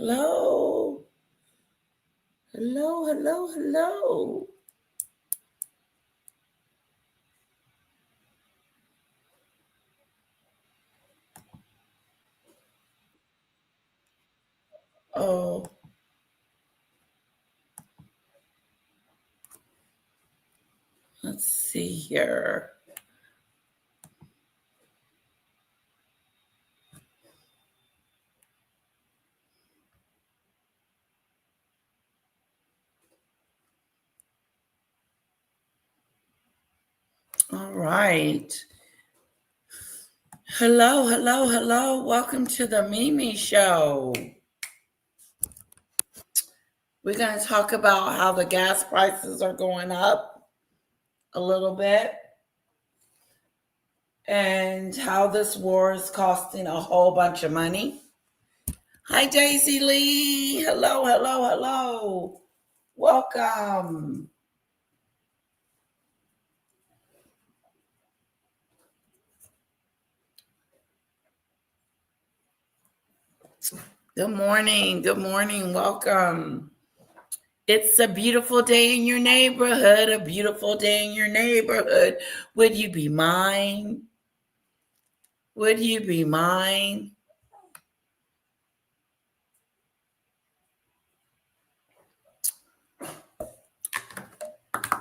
Hello. Hello, hello, hello. Oh, let's see here. All right. Hello, hello, hello. Welcome to the Mimi Show. We're going to talk about how the gas prices are going up a little bit and how this war is costing a whole bunch of money. Hi, Daisy Lee. Hello, hello, hello. Welcome. Good morning. Good morning. Welcome. It's a beautiful day in your neighborhood. A beautiful day in your neighborhood. Would you be mine? Would you be mine?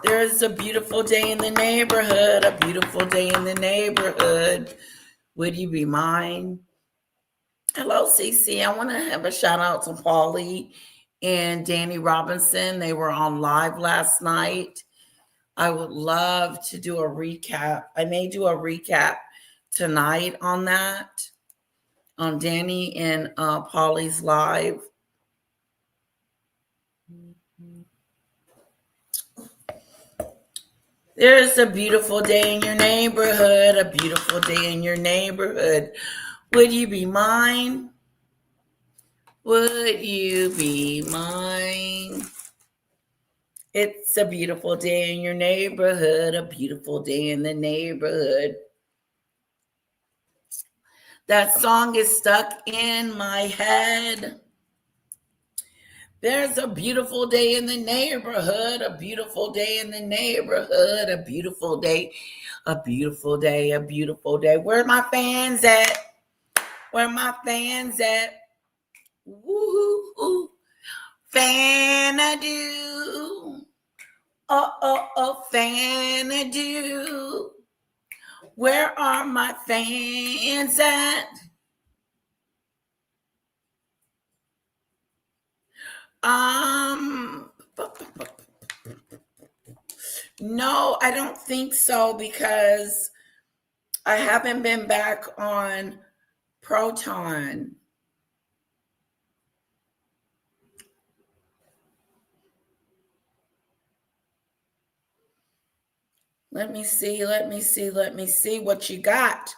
There's a beautiful day in the neighborhood. A beautiful day in the neighborhood. Would you be mine? Hello, Cece. I want to have a shout out to Paulie and Danny Robinson. They were on live last night. I would love to do a recap. I may do a recap tonight on that, on Danny and Paulie's live. There's a beautiful day in your neighborhood, a beautiful day in your neighborhood. Would you be mine? Would you be mine? It's a beautiful day in your neighborhood, a beautiful day in the neighborhood. That song is stuck in my head. There's a beautiful day in the neighborhood, a beautiful day in the neighborhood, a beautiful day, a beautiful day, a beautiful day. Where my fans at? Where my fans at? Woo-hoo-hoo. Fanadoo. Oh, Fanadoo. Where are my fans at? No, I don't think so because I haven't been back on Proton. Let me see what you got,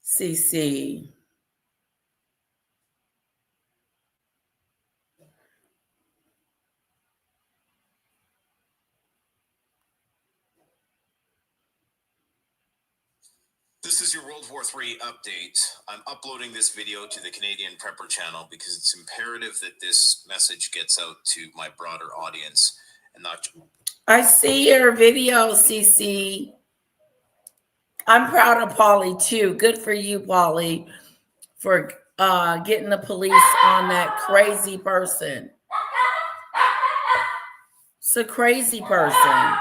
CC. This is your World War III update. I'm uploading this video to the Canadian Prepper channel because it's imperative that this message gets out to my broader audience and not. I see your video, CC. I'm proud of Polly too. Good for you, Polly, for getting the police on that crazy person. It's a crazy person.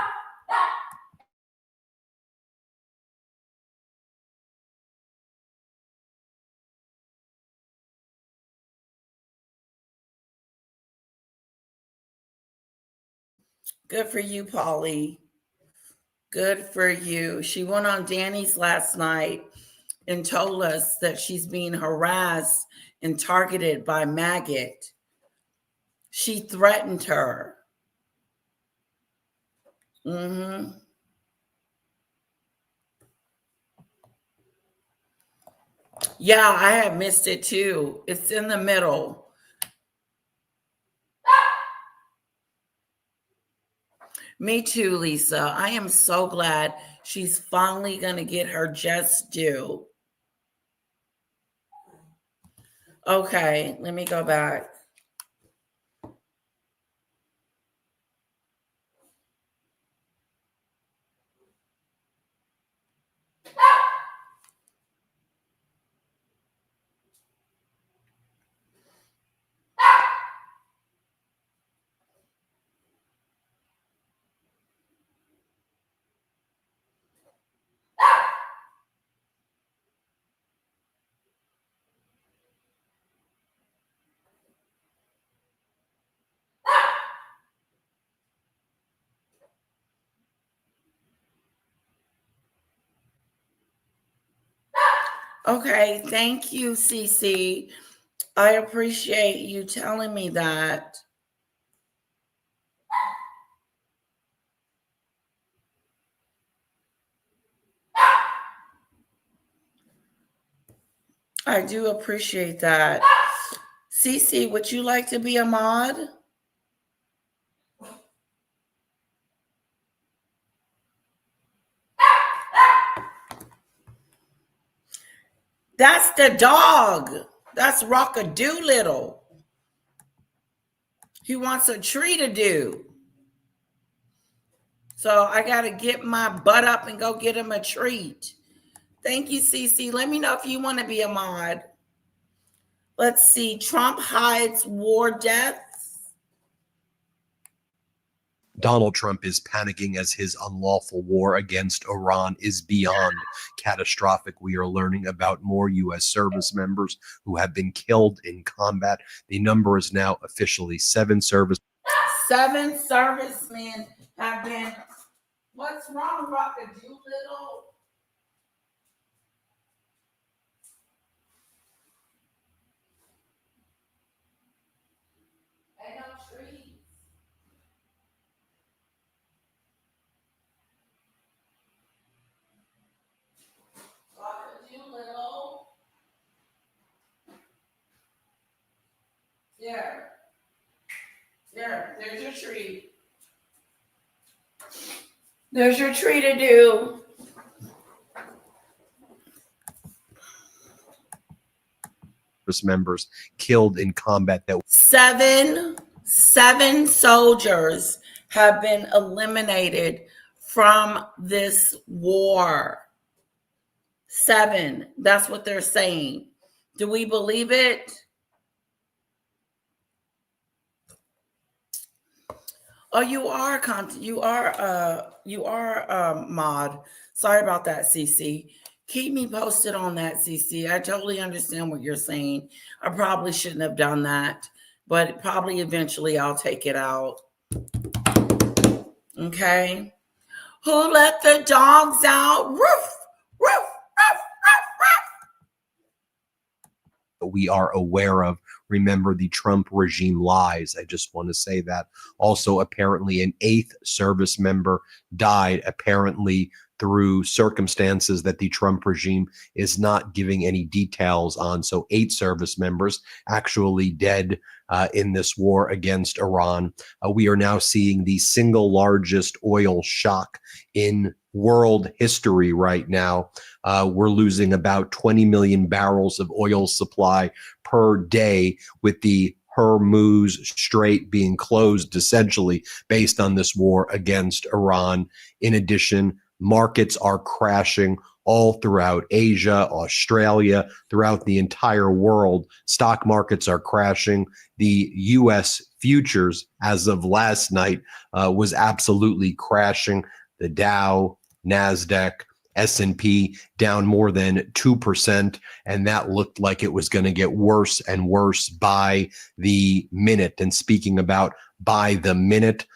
Good for you, Polly. Good for you. She went on Danny's last night and told us that she's being harassed and targeted by Maggot. She threatened her. Yeah, I have missed it too. It's in the middle. Me too, Lisa. I am so glad she's finally going to get her just due. Okay, let me go back. Okay, thank you, Cece. I appreciate you telling me that. I do appreciate that. Cece, would you like to be a mod? That's the dog. That's Rock-a-Doolittle. He wants a tree to do. So I got to get my butt up and go get him a treat. Thank you, Cece. Let me know if you want to be a mod. Let's see. Trump hides war deaths. Donald Trump is panicking as his unlawful war against Iran is beyond catastrophic. We are learning about more U.S. service members who have been killed in combat. The number is now officially 7 service. 7 servicemen have been. What's wrong, Rock-a-Doolittle? Ain't no trees. Rock-a-Doolittle. There. There's your tree. There's your tree to do. Members killed in combat. That 7 soldiers have been eliminated from this war. 7. That's what they're saying. Do we believe it? Oh, you are mod. Sorry about that, Cece. Keep me posted on that, Cece. I totally understand what you're saying. I probably shouldn't have done that, but probably eventually I'll take it out. Okay. Who let the dogs out? Roof, roof, roof, roof, roof. We are aware of. Remember, the Trump regime lies. I just want to say that. Also, apparently, an 8th service member died, apparently through circumstances that the Trump regime is not giving any details on. So 8 service members actually dead in this war against Iran. We are now seeing the single largest oil shock in world history right now. We're losing about 20 million barrels of oil supply per day, with the Hormuz Strait being closed essentially based on this war against Iran. In addition, markets are crashing all throughout Asia, Australia, throughout the entire world. Stock markets are crashing. The U.S. futures, as of last night, was absolutely crashing. The Dow, NASDAQ, S&P down more than 2%, and that looked like it was going to get worse and worse by the minute. And speaking about by the minute,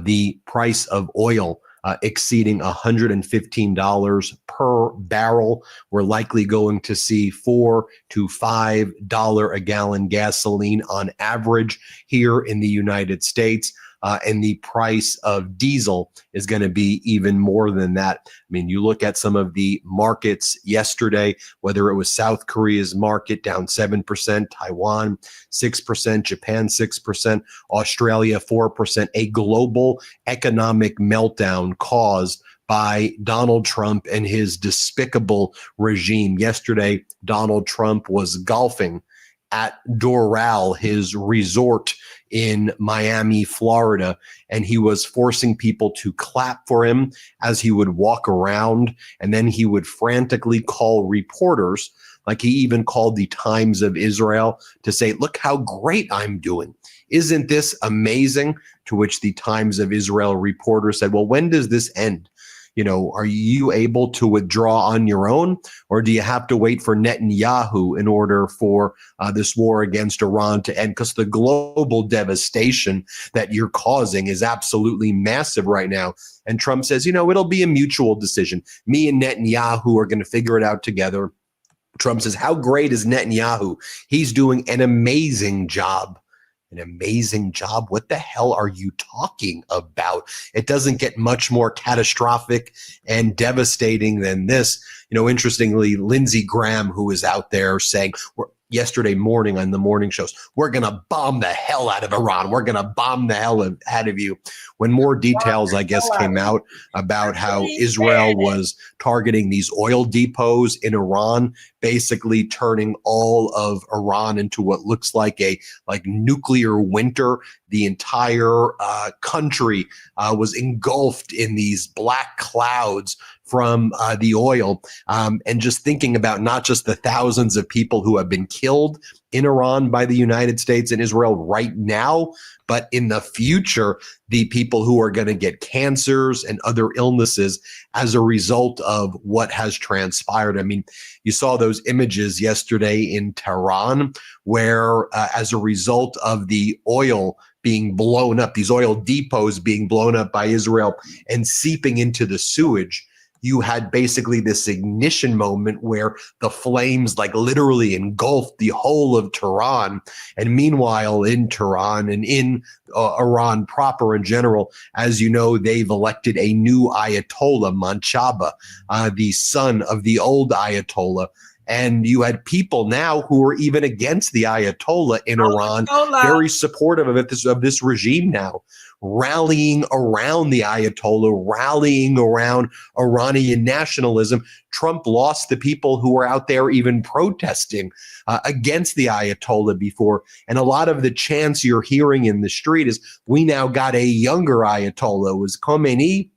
the price of oil exceeding $115 per barrel. We're likely going to see $4 to $5 a gallon gasoline on average here in the United States. And the price of diesel is going to be even more than that. I mean, you look at some of the markets yesterday, whether it was South Korea's market down 7%, Taiwan 6%, Japan 6%, Australia 4%, a global economic meltdown caused by Donald Trump and his despicable regime. Yesterday, Donald Trump was golfing at Doral, his resort in Miami, Florida, and he was forcing people to clap for him as he would walk around, and then he would frantically call reporters, like he even called the Times of Israel to say, "Look how great I'm doing. Isn't this amazing?" To which the Times of Israel reporter said, "Well, when does this end? You know, are you able to withdraw on your own, or do you have to wait for Netanyahu in order for this war against Iran to end? Because the global devastation that you're causing is absolutely massive right now." And Trump says, you know, it'll be a mutual decision. Me and Netanyahu are going to figure it out together. Trump says, how great is Netanyahu? He's doing an amazing job. An amazing job? What the hell are you talking about? It doesn't get much more catastrophic and devastating than this. Interestingly, Lindsey Graham, who is out there saying, yesterday morning on the morning shows, we're going to bomb the hell out of Iran. We're going to bomb the hell out of you. When more details, I guess, came out about how Israel was targeting these oil depots in Iran, basically turning all of Iran into what looks like a nuclear winter. The entire country was engulfed in these black clouds from the oil, and just thinking about not just the thousands of people who have been killed in Iran by the United States and Israel right now, but in the future, the people who are going to get cancers and other illnesses as a result of what has transpired. I mean, you saw those images yesterday in Tehran where as a result of the oil being blown up, these oil depots being blown up by Israel and seeping into the sewage, you had basically this ignition moment where the flames literally engulfed the whole of Tehran. And meanwhile, in Tehran and in Iran proper in general, as you know, they've elected a new Ayatollah, Manchaba, the son of the old Ayatollah. And you had people now who are even against the Ayatollah in Iran, very supportive of this regime now, rallying around the Ayatollah, rallying around Iranian nationalism. Trump lost the people who were out there even protesting against the Ayatollah before. And a lot of the chants you're hearing in the street is, we now got a younger Ayatollah. It was Khomeini,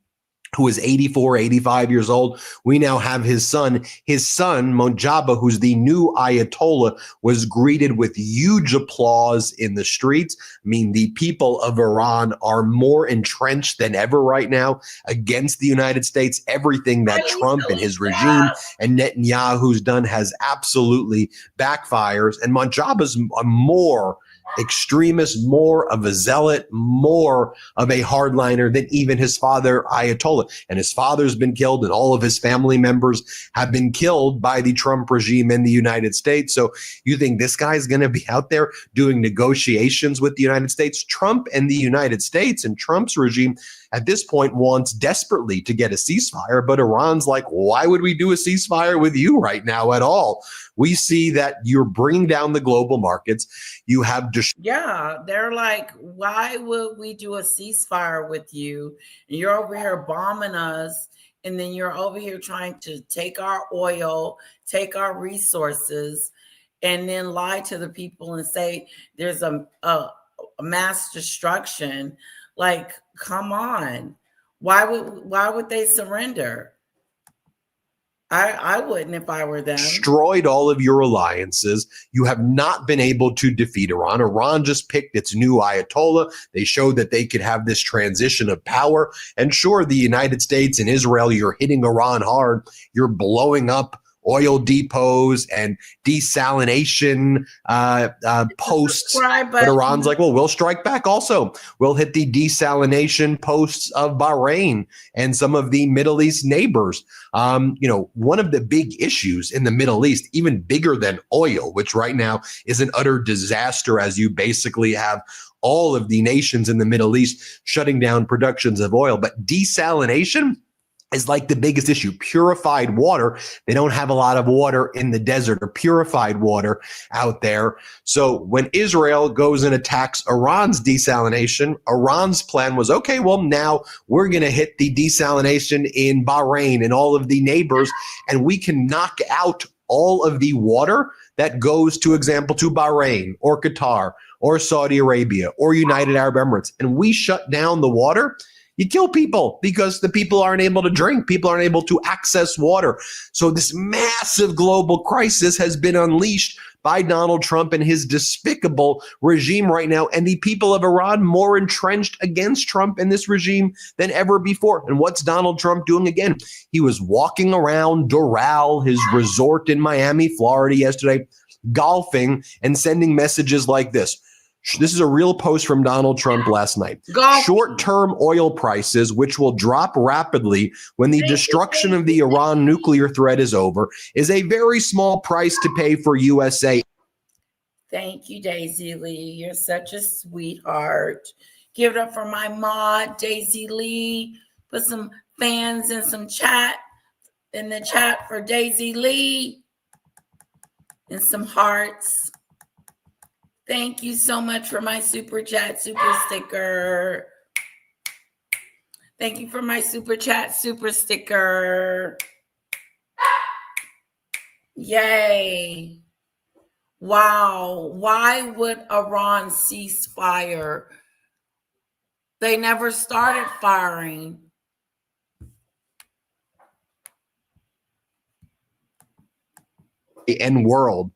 who is 84, 85 years old. We now have his son. His son, Mojaba, who's the new Ayatollah, was greeted with huge applause in the streets. I mean, the people of Iran are more entrenched than ever right now against the United States. Everything that Trump and his regime and Netanyahu's done has absolutely backfires. And Mojaba's a more extremist, more of a zealot, more of a hardliner than even his father, Ayatollah. And his father's been killed, and all of his family members have been killed by the Trump regime in the United States. So you think this guy's going to be out there doing negotiations with the United States? Trump and the United States and Trump's regime at this point wants desperately to get a ceasefire, but Iran's like, why would we do a ceasefire with you right now at all? We see that you're bringing down the global markets. You have they're like, why would we do a ceasefire with you? And you're over here bombing us, and then you're over here trying to take our oil, take our resources, and then lie to the people and say there's a mass destruction. Like, come on. Why would they surrender? I wouldn't if I were them. Destroyed all of your alliances. You have not been able to defeat Iran. Iran just picked its new Ayatollah. They showed that they could have this transition of power. And sure, the United States and Israel, you're hitting Iran hard. You're blowing up oil depots and desalination posts. But Iran's like, well, we'll strike back also. We'll hit the desalination posts of Bahrain and some of the Middle East neighbors. One of the big issues in the Middle East, even bigger than oil, which right now is an utter disaster, as you basically have all of the nations in the Middle East shutting down productions of oil. But desalination is like the biggest issue. Purified water. They don't have a lot of water in the desert, or purified water out there. So when Israel goes and attacks Iran's desalination, Iran's plan was, okay, well, now we're going to hit the desalination in Bahrain and all of the neighbors, and we can knock out all of the water that goes, to example, to Bahrain or Qatar or Saudi Arabia or United Arab Emirates, and we shut down the water. You kill people because the people aren't able to drink. People aren't able to access water. So this massive global crisis has been unleashed by Donald Trump and his despicable regime right now. And the people of Iran more entrenched against Trump and this regime than ever before. And what's Donald Trump doing again? He was walking around Doral, his resort in Miami, Florida yesterday, golfing and sending messages like this. This is a real post from Donald Trump last night. Golf. Short-term oil prices, which will drop rapidly when the destruction of the Iran nuclear threat is over, is a very small price to pay for USA. Thank you, Daisy Lee. You're such a sweetheart. Give it up for my mod, Daisy Lee. Put some fans and some chat in the chat for Daisy Lee and some hearts. Thank you so much for my super chat, super sticker. Thank you for my super chat, super sticker. Yay. Wow. Why would Iran cease fire? They never started firing. And world.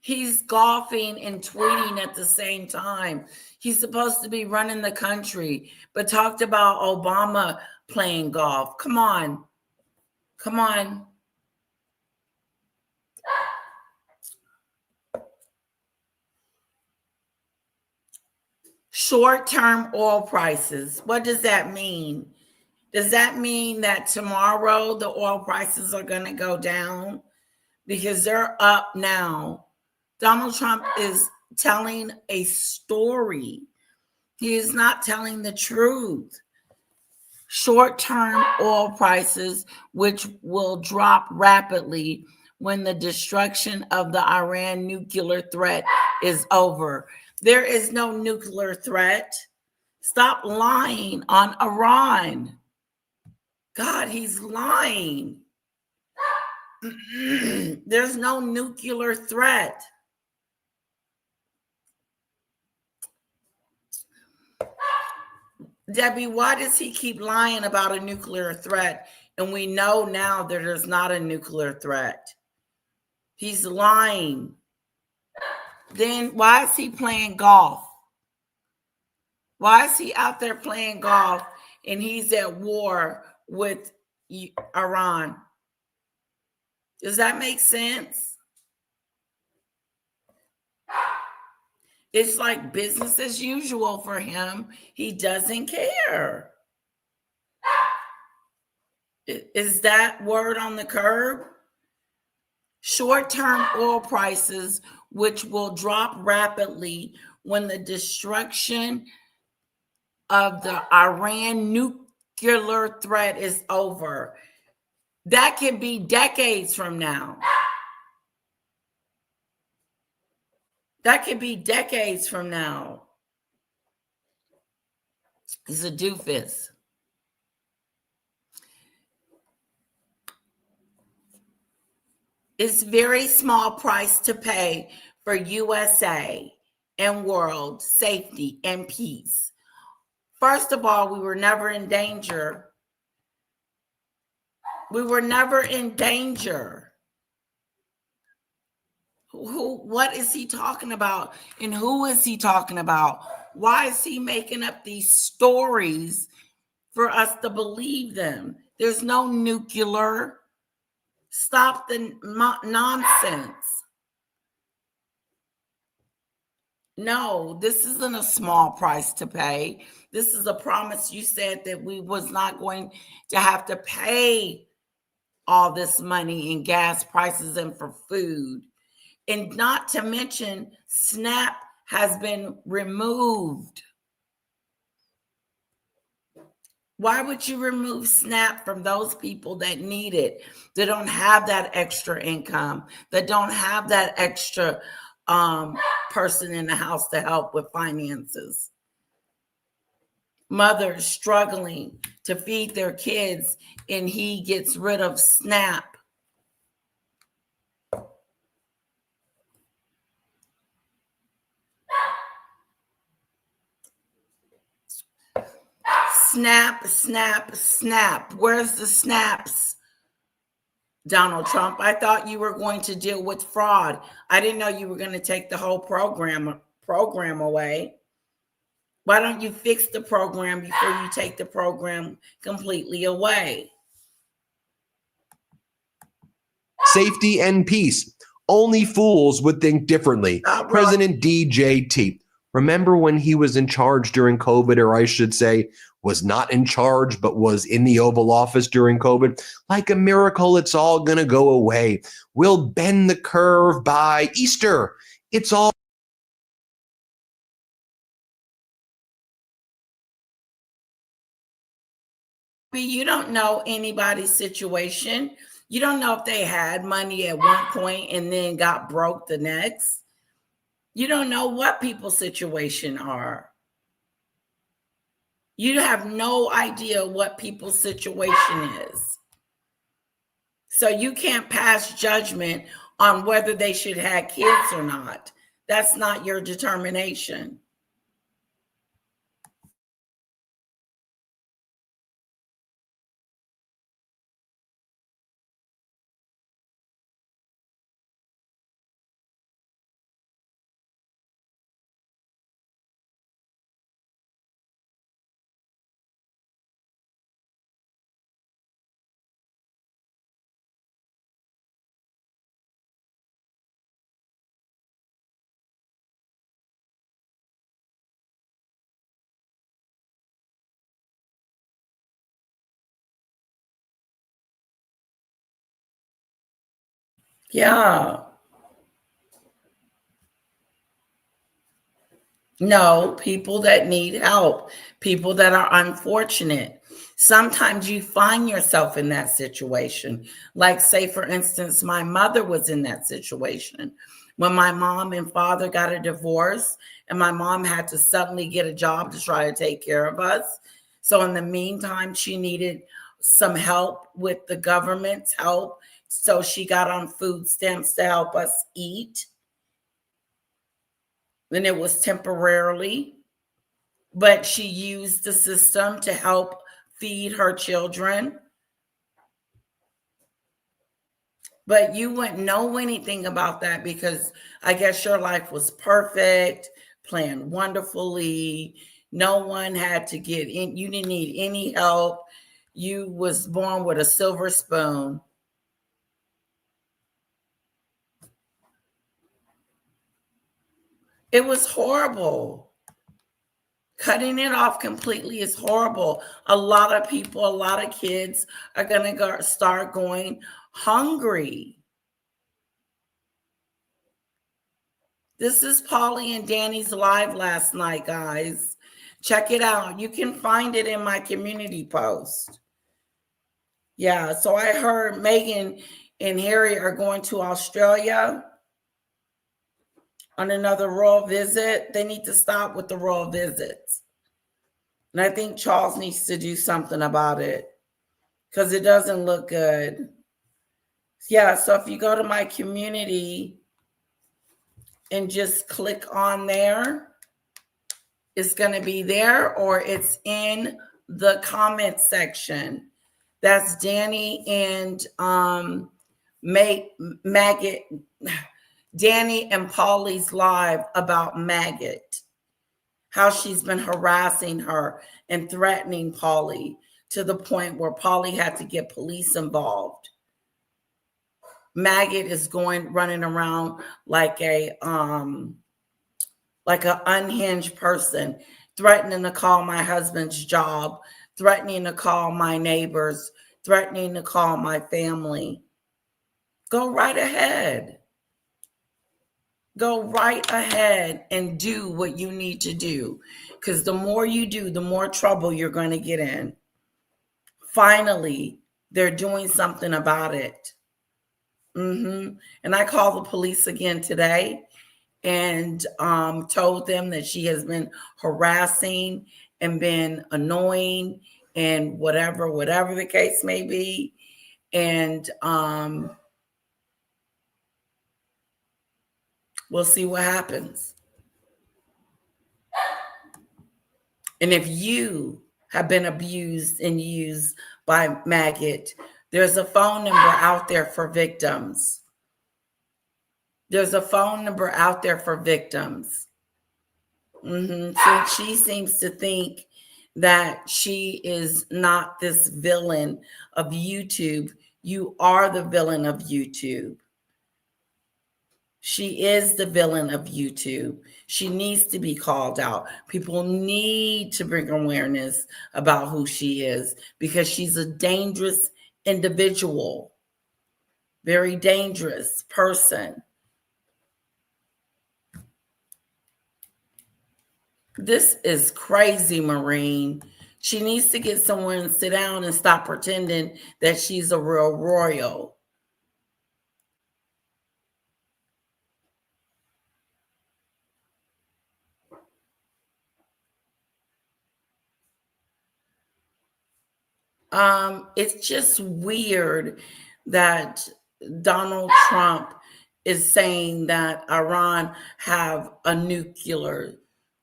He's golfing and tweeting at the same time. He's supposed to be running the country, but talked about Obama playing golf. Come on. Come on. Short-term oil prices. What does that mean? Does that mean that tomorrow the oil prices are going to go down? Because they're up now. Donald Trump is telling a story. He is not telling the truth. Short-term oil prices, which will drop rapidly when the destruction of the Iran nuclear threat is over. There is no nuclear threat. Stop lying on Iran. God, he's lying. There's no nuclear threat. Debbie, why does he keep lying about a nuclear threat? And we know now that there's not a nuclear threat. He's lying. Then why is he playing golf? Why is he out there playing golf and he's at war with Iran? Does that make sense? It's like business as usual for him. He doesn't care. Is that word on the curb? Short-term oil prices, which will drop rapidly when the destruction of the Iran nuclear threat is over. That can be decades from now. That could be decades from now. He's a doofus. It's very small price to pay for USA and world safety and peace. First of all, we were never in danger. We were never in danger. What is he talking about? And who is he talking about? Why is he making up these stories for us to believe them? There's no nuclear. Stop the nonsense. No, this isn't a small price to pay. This is a promise you said that we was not going to have to pay all this money in gas prices and for food. And not to mention, SNAP has been removed. Why would you remove SNAP from those people that need it, that don't have that extra income, that don't have that extra person in the house to help with finances? Mothers struggling to feed their kids, and he gets rid of SNAP. Snap, snap, snap. Where's the snaps, Donald Trump? I thought you were going to deal with fraud. I didn't know you were going to take the whole program away. Why don't you fix the program before you take the program completely away? Safety and peace. Only fools would think differently. Right. President DJT. Remember when he was in charge during COVID, or I should say, was not in charge, but was in the Oval Office during COVID? Like a miracle, it's all going to go away. We'll bend the curve by Easter. It's all. You don't know anybody's situation. You don't know if they had money at one point and then got broke the next. You don't know what people's situation are. You have no idea what people's situation is. So you can't pass judgment on whether they should have kids or not. That's not your determination. Yeah. No, people that need help, people that are unfortunate. Sometimes you find yourself in that situation. Like, say, for instance, my mother was in that situation when my mom and father got a divorce, and my mom had to suddenly get a job to try to take care of us. So, in the meantime, she needed some help with the government's help. So, she got on food stamps to help us eat. And it was temporarily, but she used the system to help feed her children. But you wouldn't know anything about that because I guess your life was perfect, planned wonderfully. No one had to get in. You didn't need any help. You was born with a silver spoon. It was horrible. Cutting it off completely is horrible. A lot of people, a lot of kids are going to start going hungry. This is Polly and Danny's live last night, guys. Check it out. You can find it in my community post. Yeah, so I heard Megan and Harry are going to Australia on another royal visit. They need to stop with the royal visits. And I think Charles needs to do something about it because it doesn't look good. Yeah, so if you go to my community and just click on there, it's going to be there, or it's in the comment section. That's Danny and Maggot. Danny and Polly's live about Maggot, how she's been harassing her and threatening Polly to the point where Polly had to get police involved. Maggot is running around like a unhinged person, threatening to call my husband's job, threatening to call my neighbors, threatening to call my family. Go right ahead. Go right ahead and do what you need to do, because the more you do, the more trouble you're going to get in. Finally, they're doing something about it. And I called the police again today and told them that she has been harassing and been annoying and whatever the case may be. And we'll see what happens. And if you have been abused and used by Maggot, there's a phone number out there for victims. There's a phone number out there for victims. So she seems to think that she is not this villain of YouTube. You are the villain of YouTube. She is the villain of YouTube. She needs to be called out. People need to bring awareness about who she is because she's a dangerous individual, very dangerous person. This is crazy, Maureen. She needs to get someone to sit down and stop pretending that she's a real royal. It's just weird that Donald Trump is saying that Iran have a nuclear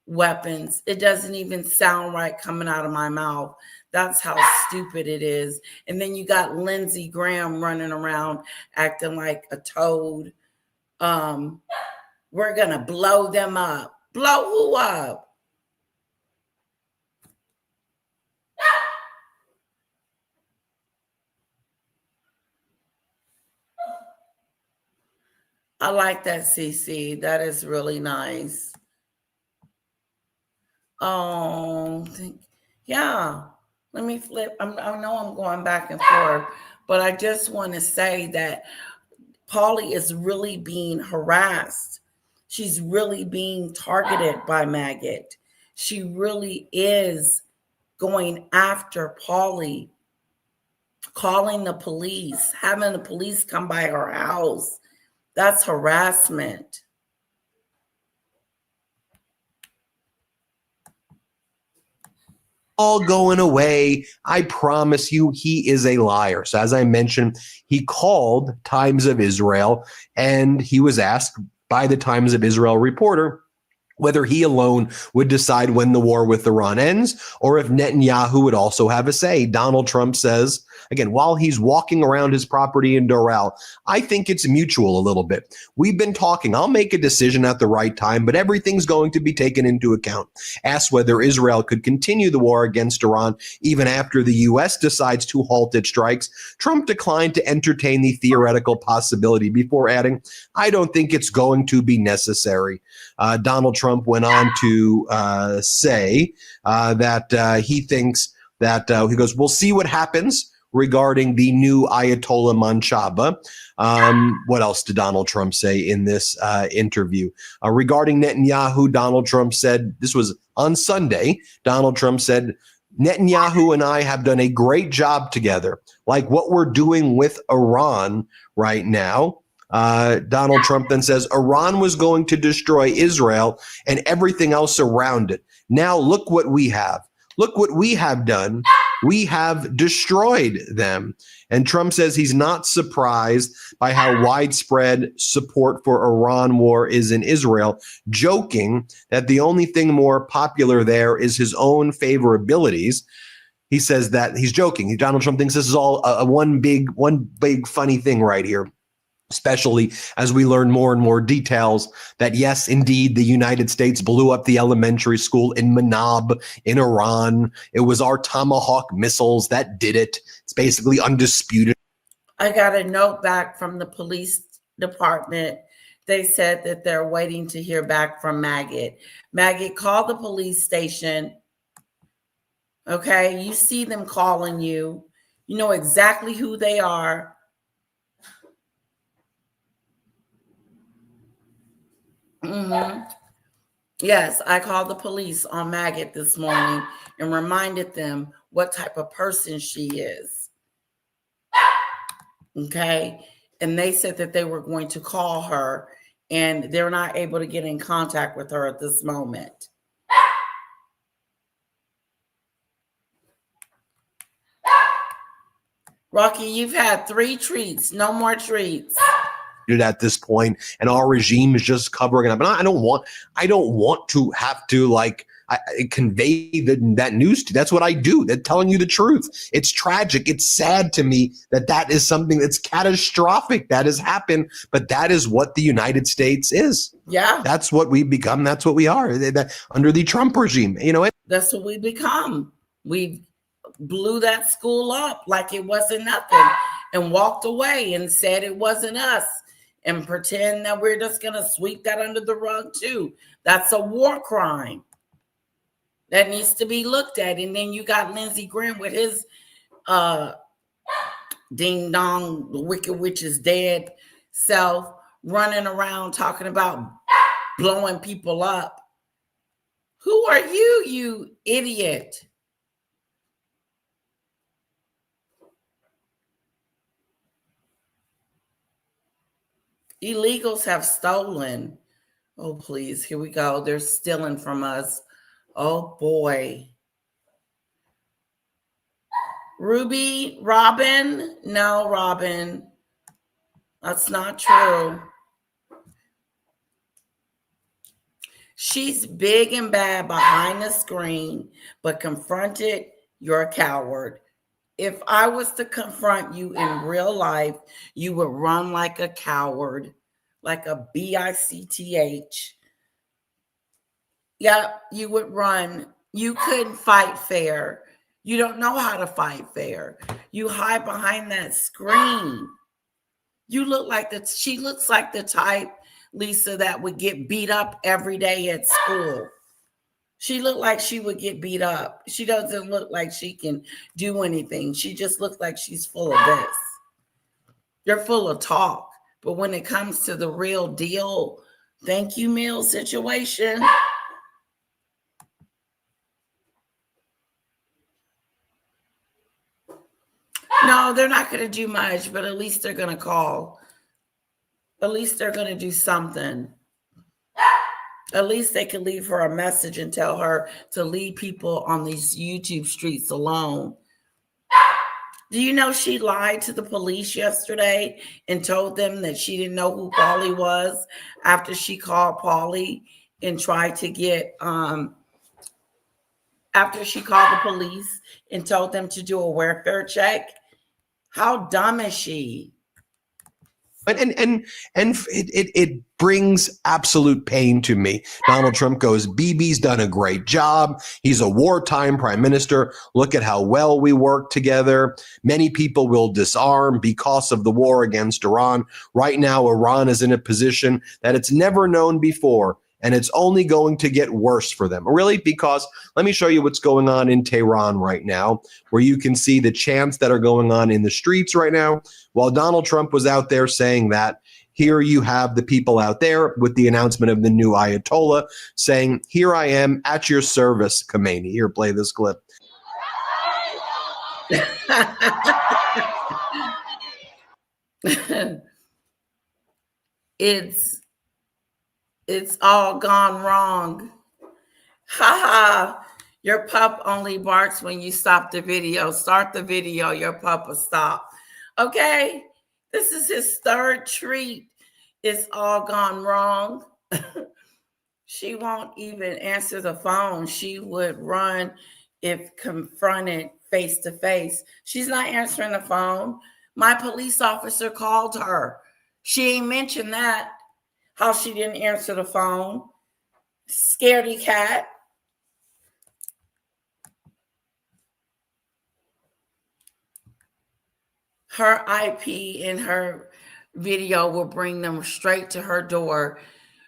weapons. It doesn't even sound right coming out of my mouth. That's how stupid it is. And then you got Lindsey Graham running around acting like a toad. We're gonna blow them up. Blow who up? I like that, CC. That is really nice. Oh, yeah. Let me flip. I know I'm going back and forth, but I just want to say that Polly is really being harassed. She's really being targeted by Maggot. She really is going after Polly, calling the police, having the police come by her house. That's harassment. All going away. I promise you, he is a liar. So as I mentioned, he called Times of Israel and he was asked by the Times of Israel reporter whether he alone would decide when the war with Iran ends or if Netanyahu would also have a say. Donald Trump says, again, while he's walking around his property in Doral, I think it's mutual a little bit. We've been talking. I'll make a decision at the right time, but everything's going to be taken into account. Asked whether Israel could continue the war against Iran even after the U.S. decides to halt its strikes, Trump declined to entertain the theoretical possibility before adding, I don't think it's going to be necessary. Donald Trump went on to say that he thinks that he goes, we'll see what happens regarding the new Ayatollah Manshaba. What else did Donald Trump say in this interview? Regarding Netanyahu, Donald Trump said, this was on Sunday, Donald Trump said, Netanyahu and I have done a great job together, like what we're doing with Iran right now. Donald Trump then says Iran was going to destroy Israel and everything else around it. Now look what we have. Look what we have done. We have destroyed them. And Trump says he's not surprised by how widespread support for Iran war is in Israel, joking that the only thing more popular there is his own favorabilities. He says that he's joking. Donald Trump thinks this is all one big funny thing right here, especially as we learn more and more details that, yes, indeed, the United States blew up the elementary school in Manab in Iran. It was our Tomahawk missiles that did it. It's basically undisputed. I got a note back from the police department. They said that they're waiting to hear back from Maggot. Maggot, call the police station. Okay, you see them calling you. You know exactly who they are. Yes, I called the police on Maggot this morning and reminded them what type of person she is. Okay, and they said that they were going to call her and they're not able to get in contact with her at this moment. Rocky, you've had 3 treats, no more treats. At this point, and our regime is just covering it up. And I don't want to have to convey that news to you. That's what I do. They're telling you the truth. It's tragic. It's sad to me that is something that's catastrophic that has happened, but that is what the United States is. Yeah. That's what we've become. That's what we are under the Trump regime. That's what we become. We blew that school up like it wasn't nothing and walked away and said it wasn't us. and pretend that we're just going to sweep that under the rug too. That's a war crime that needs to be looked at. And then you got Lindsey Graham with his ding dong, the wicked witch is dead self running around talking about blowing people up. Who are you, you idiot? Illegals have stolen. Oh, please, here we go. They're stealing from us. Oh, boy. Ruby, Robin? No, Robin. That's not true. She's big and bad behind the screen, but confronted, you're a coward. If I was to confront you in real life, you would run like a coward, like a bitch. Yep, you would run. You couldn't fight fair. You don't know how to fight fair. You hide behind that screen. She looks like the type, Lisa, that would get beat up every day at school. She looked like she would get beat up. She doesn't look like she can do anything. She just looks like she's full of this. You're full of talk. But when it comes to the real deal, thank you, meal situation. No, they're not going to do much, but at least they're going to call. At least they're going to do something. At least they can leave her a message and tell her to leave people on these YouTube streets alone. Do you know she lied to the police yesterday and told them that she didn't know who Paulie was after she called Paulie and tried to get, after she called the police and told them to do a welfare check? How dumb is she? And it brings absolute pain to me. Donald Trump goes, Bibi's done a great job. He's a wartime prime minister. Look at how well we work together. Many people will disarm because of the war against Iran. Right now, Iran is in a position that it's never known before, and it's only going to get worse for them. Really, because let me show you what's going on in Tehran right now, where you can see the chants that are going on in the streets right now. While Donald Trump was out there saying that, here you have the people out there with the announcement of the new Ayatollah saying, here I am at your service, Khomeini. Here, play this clip. It's all gone wrong. Ha ha. Your pup only barks when you stop the video. Start the video, your pup will stop. Okay? This is his third treat. It's all gone wrong. She won't even answer the phone. She would run if confronted face to face. She's not answering the phone. My police officer called her. She ain't mentioned that, how she didn't answer the phone. Scaredy cat. Her IP and her video will bring them straight to her door.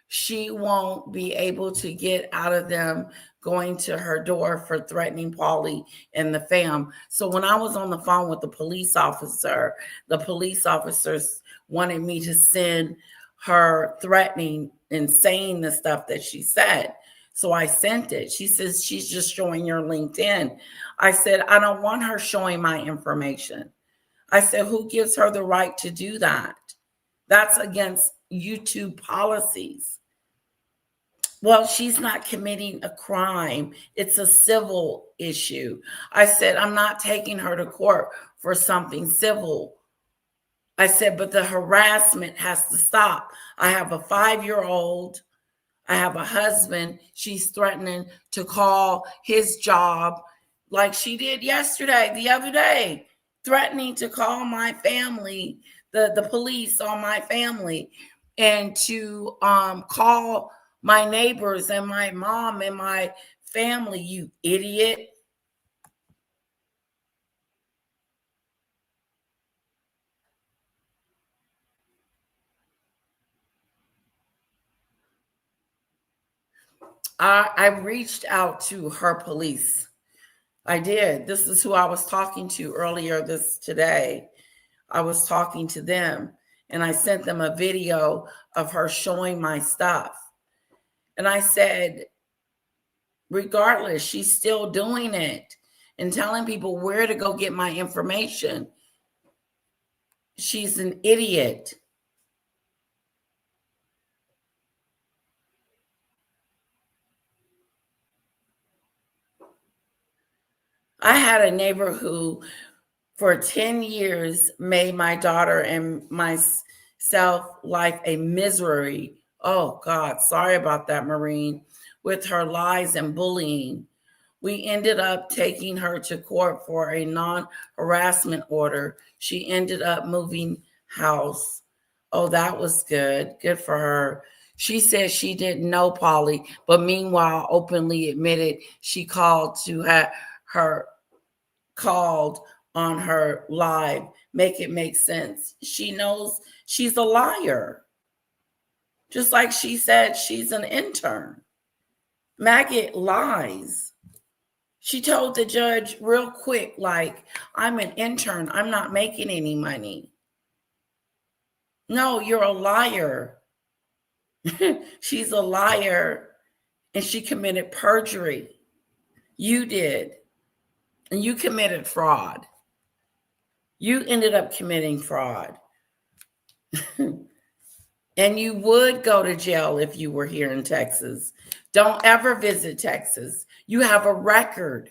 She won't be able to get out of them going to her door for threatening Paulie and the fam. So when I was on the phone with the police officers wanted me to send her threatening and saying the stuff that she said. So I sent it. She says she's just showing your LinkedIn. I said, I don't want her showing my information. I said, who gives her the right to do that? That's against YouTube policies. Well, she's not committing a crime. It's a civil issue. I said, I'm not taking her to court for something civil. I said, but the harassment has to stop. I have a 5-year-old. I have a husband. She's threatening to call his job like she did yesterday, the other day, threatening to call my family, the police on my family, and to call my neighbors and my mom and my family, you idiot. I reached out to her police. I did. This is who I was talking to earlier today. I was talking to them and I sent them a video of her showing my stuff. And I said, regardless, she's still doing it and telling people where to go get my information. She's an idiot. I had a neighbor who, for 10 years, made my daughter and myself life a misery. Oh, God, sorry about that, Maureen, with her lies and bullying. We ended up taking her to court for a non-harassment order. She ended up moving house. Oh, that was good. Good for her. She said she didn't know Polly, but meanwhile openly admitted she called on her live. Make it make sense. She knows she's a liar. Just like she said she's an intern. Maggot lies. She told the judge real quick, like, I'm an intern. I'm not making any money. No, you're a liar. She's a liar and she committed perjury. You did. And you committed fraud. You ended up committing fraud. And you would go to jail if you were here in Texas. Don't ever visit Texas. You have a record.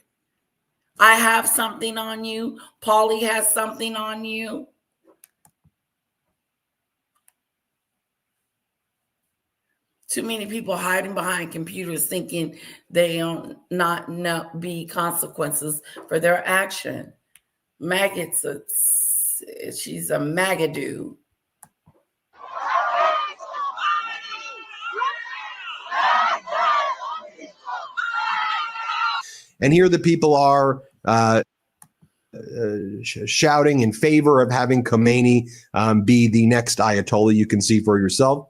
I have something on you. Paulie has something on you. Too many people hiding behind computers thinking they don't not be consequences for their action. Maggots, she's a magadoo. And here the people are shouting in favor of having Khomeini be the next Ayatollah. You can see for yourself.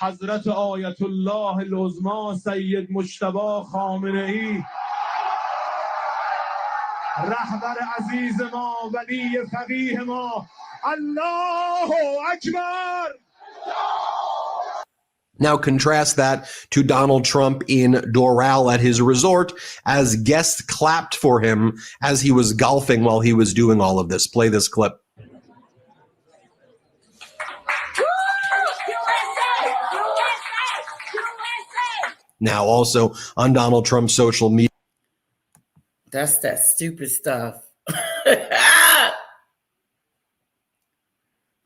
حضرت آیت الله العظما سید مجتبی خامنه‌ای رهبر عزیز ما ولی فقیه ما الله اکبر. Now contrast that to Donald Trump in Doral at his resort as guests clapped for him as he was golfing while he was doing all of this. Play this clip. Now also on Donald Trump's social media. That's that stupid stuff.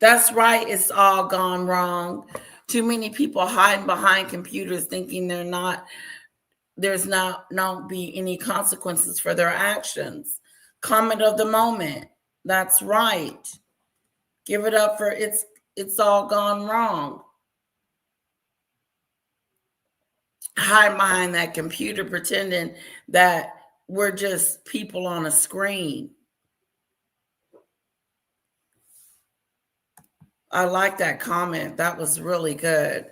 That's right. It's all gone wrong. Too many people hiding behind computers thinking there's not be any consequences for their actions. Comment of the moment. That's right. Give it up for it's all gone wrong. Hide behind that computer pretending that we're just people on a screen. I like that comment. That was really good.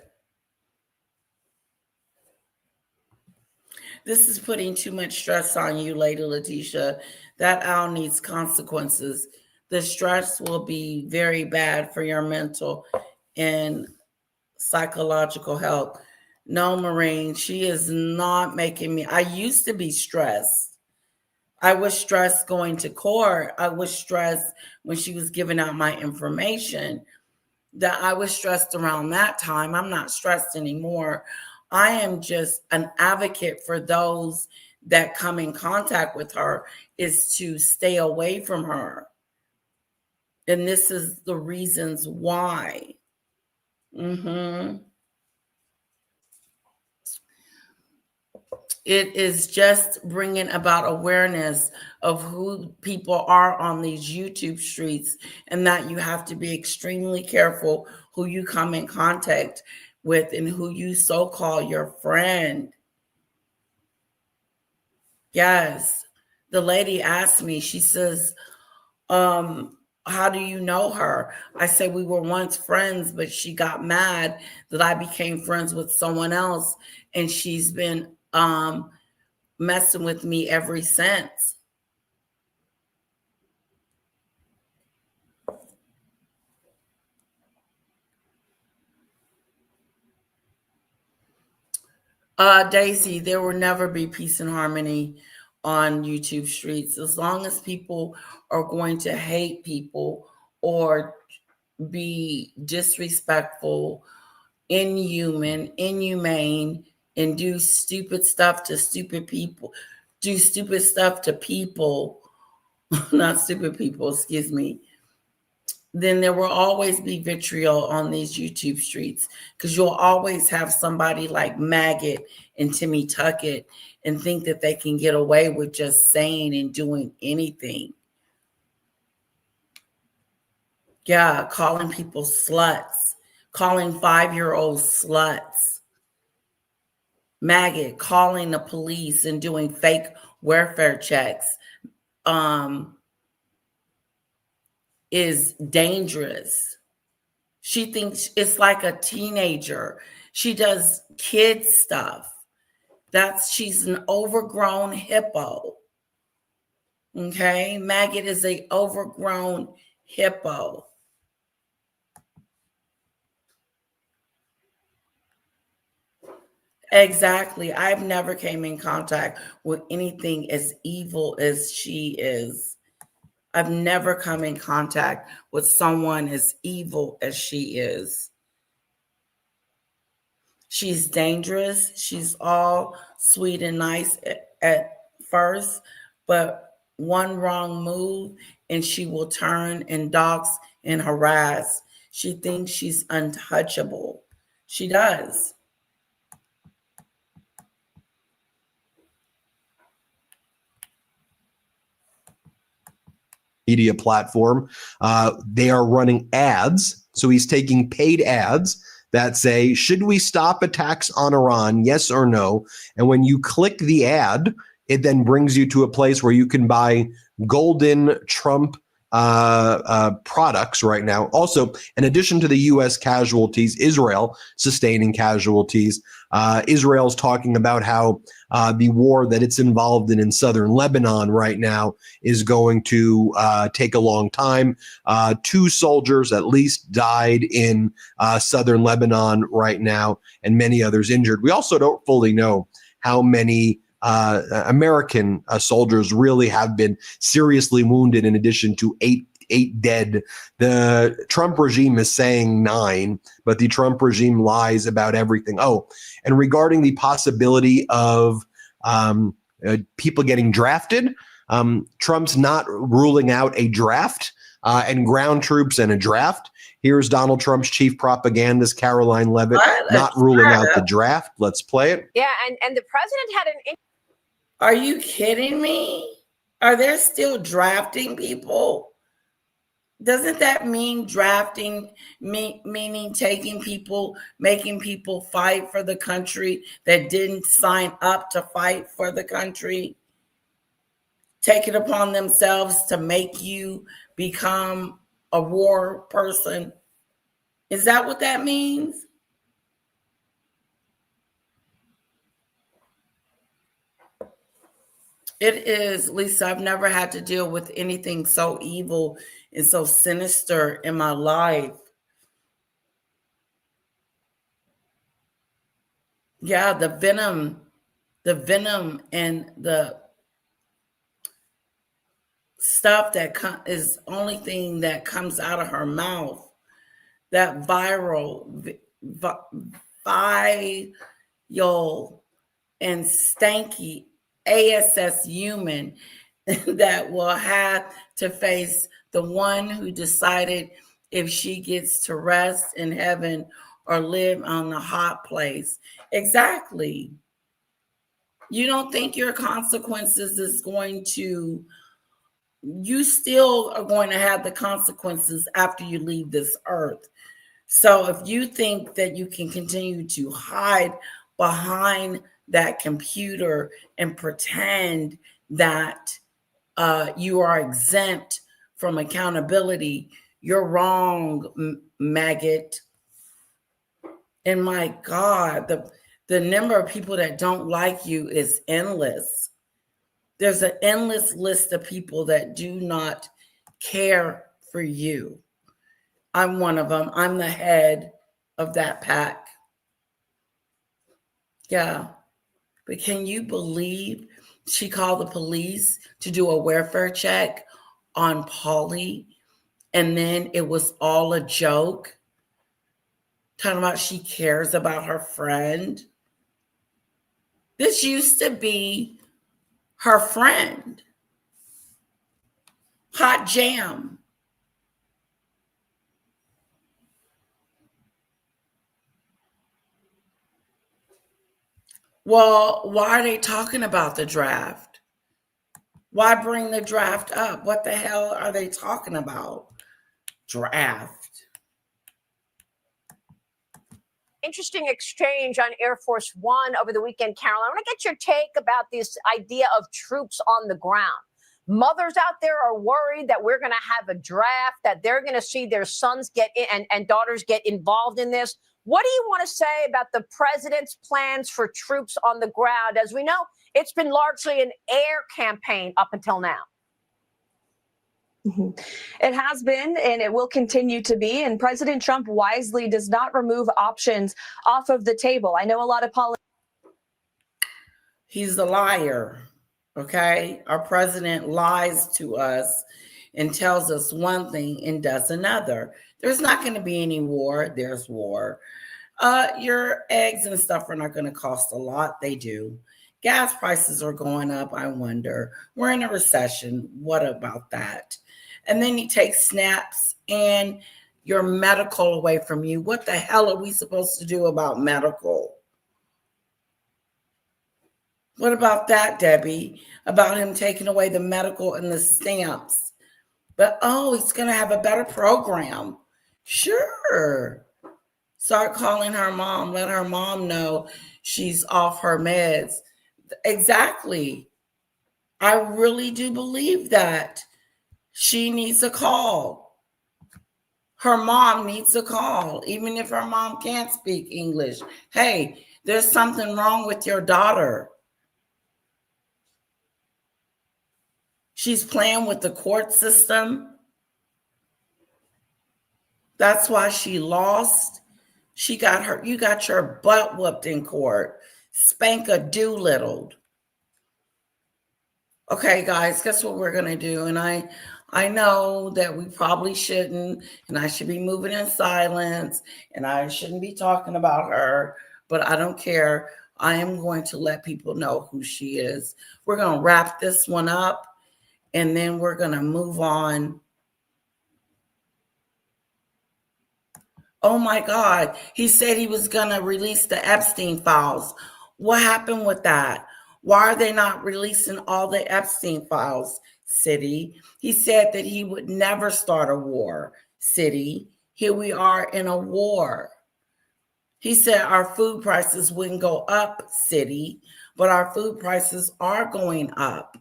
This is putting too much stress on you, Lady Letitia. That owl needs consequences. The stress will be very bad for your mental and psychological health. No, Maureen, she is not making me. I used to be stressed. I was stressed going to court. I was stressed when she was giving out my information. That I was stressed around that time. I'm not stressed anymore. I am just an advocate for those that come in contact with her is to stay away from her. And this is the reasons why. It is just bringing about awareness of who people are on these YouTube streets and that you have to be extremely careful who you come in contact with and who you so-call your friend. Yes. The lady asked me, she says, How do you know her? I say we were once friends, but she got mad that I became friends with someone else, and she's been messing with me ever since. Daisy, there will never be peace and harmony on YouTube streets as long as people are going to hate people or be disrespectful, inhumane, and do stupid stuff to stupid people, do stupid stuff to people, not stupid people, excuse me, then there will always be vitriol on these YouTube streets because you'll always have somebody like Maggot and Timmy Tuckett and think that they can get away with just saying and doing anything. Yeah, calling people sluts, calling 5-year-olds sluts. Maggot calling the police and doing fake welfare checks is dangerous. She thinks it's like a teenager. She does kid stuff. She's an overgrown hippo. Okay? Maggot is a overgrown hippo. Exactly. I've never came in contact with anything as evil as she is. I've never come in contact with someone as evil as she is. She's dangerous. She's all sweet and nice at first, but one wrong move and she will turn and dox and harass. She thinks she's untouchable. She does. Media platform. They are running ads. So he's taking paid ads that say, should we stop attacks on Iran? Yes or no? And when you click the ad, it then brings you to a place where you can buy golden Trump products right now. Also, in addition to the U.S. casualties, Israel sustaining casualties. Israel's talking about how the war that it's involved in southern Lebanon right now is going to take a long time. 2 soldiers at least died in southern Lebanon right now, and many others injured. We also don't fully know how many American soldiers really have been seriously wounded, in addition to eight dead. The Trump regime is saying 9, but the Trump regime lies about everything. Oh, and regarding the possibility of people getting drafted, Trump's not ruling out a draft and ground troops and a draft. Here's Donald Trump's chief propagandist, Caroline Leavitt, not ruling out the draft. Let's play it. Yeah, and the president had an... Are you kidding me? Are they still drafting people? Doesn't that mean drafting, meaning taking people, making people fight for the country that didn't sign up to fight for the country? Take it upon themselves to make you become a war person? Is that what that means? It is, Lisa. I've never had to deal with anything so evil and so sinister in my life. Yeah, the venom and the stuff that is only thing that comes out of her mouth. That viral and stanky ASS human that will have to face the one who decided if she gets to rest in heaven or live on the hot place. Exactly. You don't think your consequences is going to, you still are going to have the consequences after you leave this earth. So if you think that you can continue to hide behind that computer and pretend that you are exempt from accountability. You're wrong, maggot. And my God, the number of people that don't like you is endless. There's an endless list of people that do not care for you. I'm one of them. I'm the head of that pack. Yeah. But can you believe she called the police to do a welfare check on Polly, and then it was all a joke? Talking about she cares about her friend. This used to be her friend. Hot jam. Well, why are they talking about the draft? Why bring the draft up? What the hell are they talking about? Draft. Interesting exchange on Air Force One over the weekend, Carol. I want to get your take about this idea of troops on the ground. Mothers out there are worried that we're going to have a draft, that they're going to see their sons get in and daughters get involved in this. What do you want to say about the president's plans for troops on the ground? As we know, it's been largely an air campaign up until now. It has been, and it will continue to be. And President Trump wisely does not remove options off of the table. I know a lot of politicians. He's a liar. Okay. Our president lies to us and tells us one thing and does another. There's not going to be any war. There's war. Your eggs and stuff are not going to cost a lot. They do. Gas prices are going up. I wonder. We're in a recession. What about that? And then he takes snaps and your medical away from you. What the hell are we supposed to do about medical? What about that, Debbie? About him taking away the medical and the stamps. But, he's going to have a better program. Sure. Start calling her mom. Let her mom know she's off her meds. Exactly. I really do believe that. She needs a call. Her mom needs a call, even if her mom can't speak English. Hey, there's something wrong with your daughter. She's playing with the court system. That's why she lost. You got your butt whooped in court. Spank-a-doolittle. Okay, guys, guess what we're going to do? And I know that we probably shouldn't, and I should be moving in silence, and I shouldn't be talking about her, but I don't care. I am going to let people know who she is. We're going to wrap this one up, and then we're going to move on. Oh my God, he said he was going to release the Epstein files. What happened with that? Why are they not releasing all the Epstein files, City? He said that he would never start a war, City. Here we are in a war. He said our food prices wouldn't go up, City, but our food prices are going up.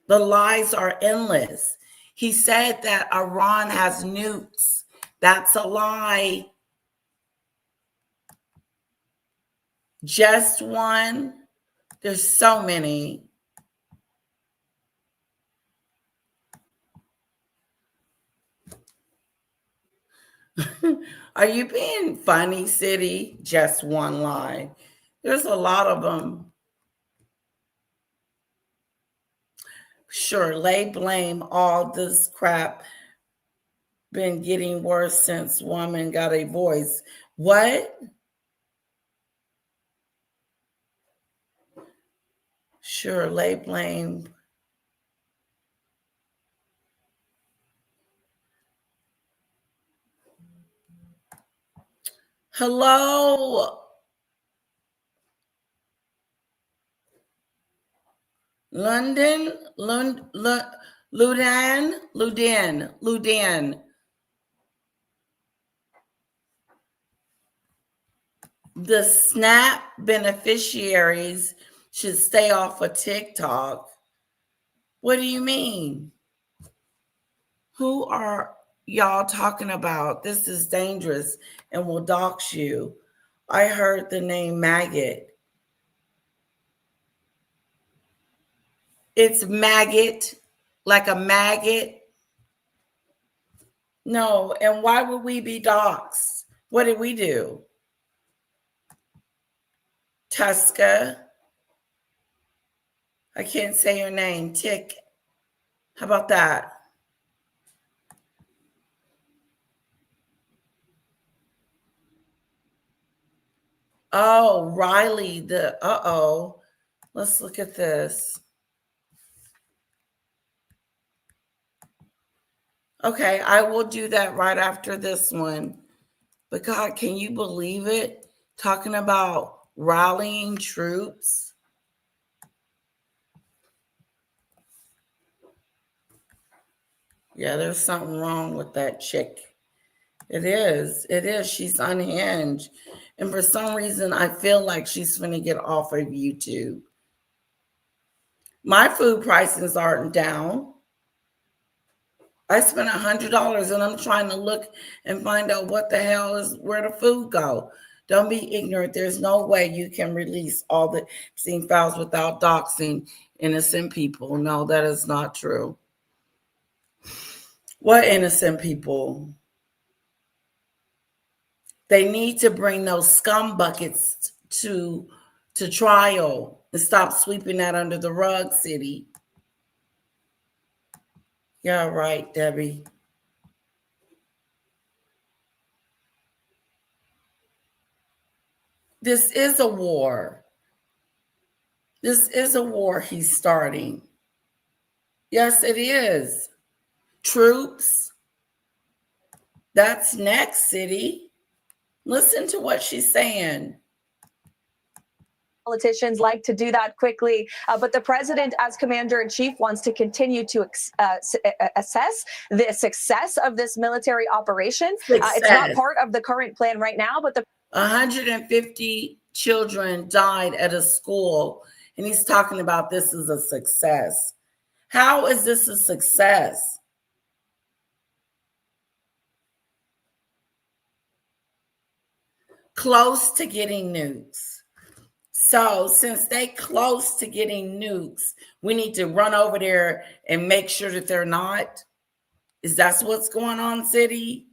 The lies are endless. He said that Iran has nukes. That's a lie. Just one. There's so many. Are you being funny, City? Just one lie. There's a lot of them. Sure, lay blame. All this crap been getting worse since woman got a voice. What? Sure, lay blame. Hello. Ludan. The SNAP beneficiaries should stay off of TikTok. What do you mean? Who are y'all talking about? This is dangerous and will dox you. I heard the name maggot. It's maggot, like a maggot. No, and why would we be doxxed? What did we do? Tuska. I can't say your name. Tick. How about that? Oh, Riley, uh-oh. Let's look at this. Okay, I will do that right after this one. But God, can you believe it? Talking about rallying troops. Yeah, there's something wrong with that chick. It is. It is. She's unhinged. And for some reason, I feel like she's going to get off of YouTube. My food prices aren't down. I spent $100 and I'm trying to look and find out what the hell is where the food go. Don't be ignorant. There's no way you can release all the obscene files without doxing innocent people. No, that is not true. What innocent people? They need to bring those scum buckets to trial and stop sweeping that under the rug, city. Yeah, right, Debbie. This is a war. This is a war he's starting. Yes, it is. Troops. That's next, city. Listen to what she's saying. Politicians like to do that quickly, but the president, as commander-in-chief, wants to continue to assess the success of this military operation. It's not part of the current plan right now, but 150 children died at a school, and he's talking about this is a success. How is this a success? Close to getting nukes. So since they close to getting nukes, we need to run over there and make sure that they're not. Is that what's going on, city?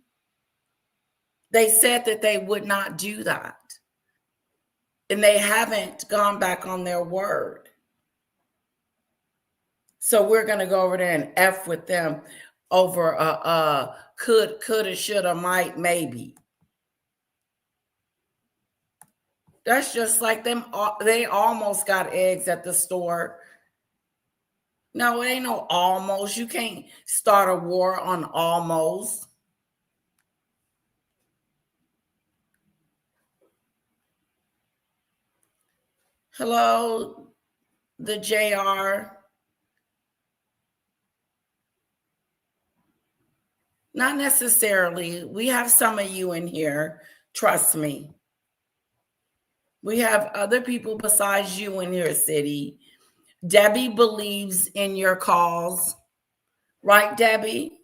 They said that they would not do that. And they haven't gone back on their word. So we're going to go over there and F with them over coulda, shoulda, might, maybe. That's just like them. They almost got eggs at the store. No, it ain't no almost. You can't start a war on almost. Hello, the JR. Not necessarily. We have some of you in here. Trust me. We have other people besides you in your city. Debbie believes in your cause. Right, Debbie?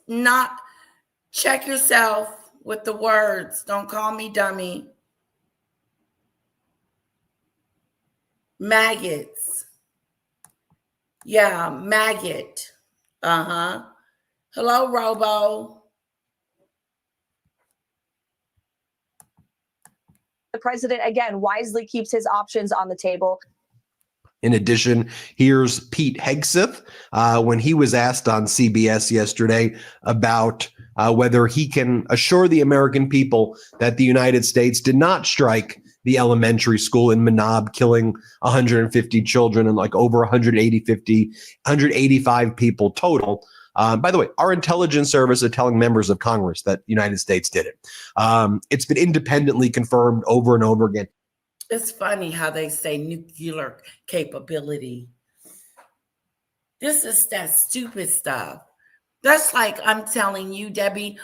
Not check yourself with the words. Don't call me dummy. Maggots. Yeah, maggot. Uh-huh. Hello, Robo. the president, again, wisely keeps his options on the table. In addition, here's Pete Hegseth when he was asked on CBS yesterday about whether he can assure the American people that the United States did not strike the elementary school in Manab, killing 150 children and like over 185 people total. By the way, our intelligence service is telling members of Congress that the United States did it. It's been independently confirmed over and over again. It's funny how they say nuclear capability. This is that stupid stuff. That's like I'm telling you, Debbie,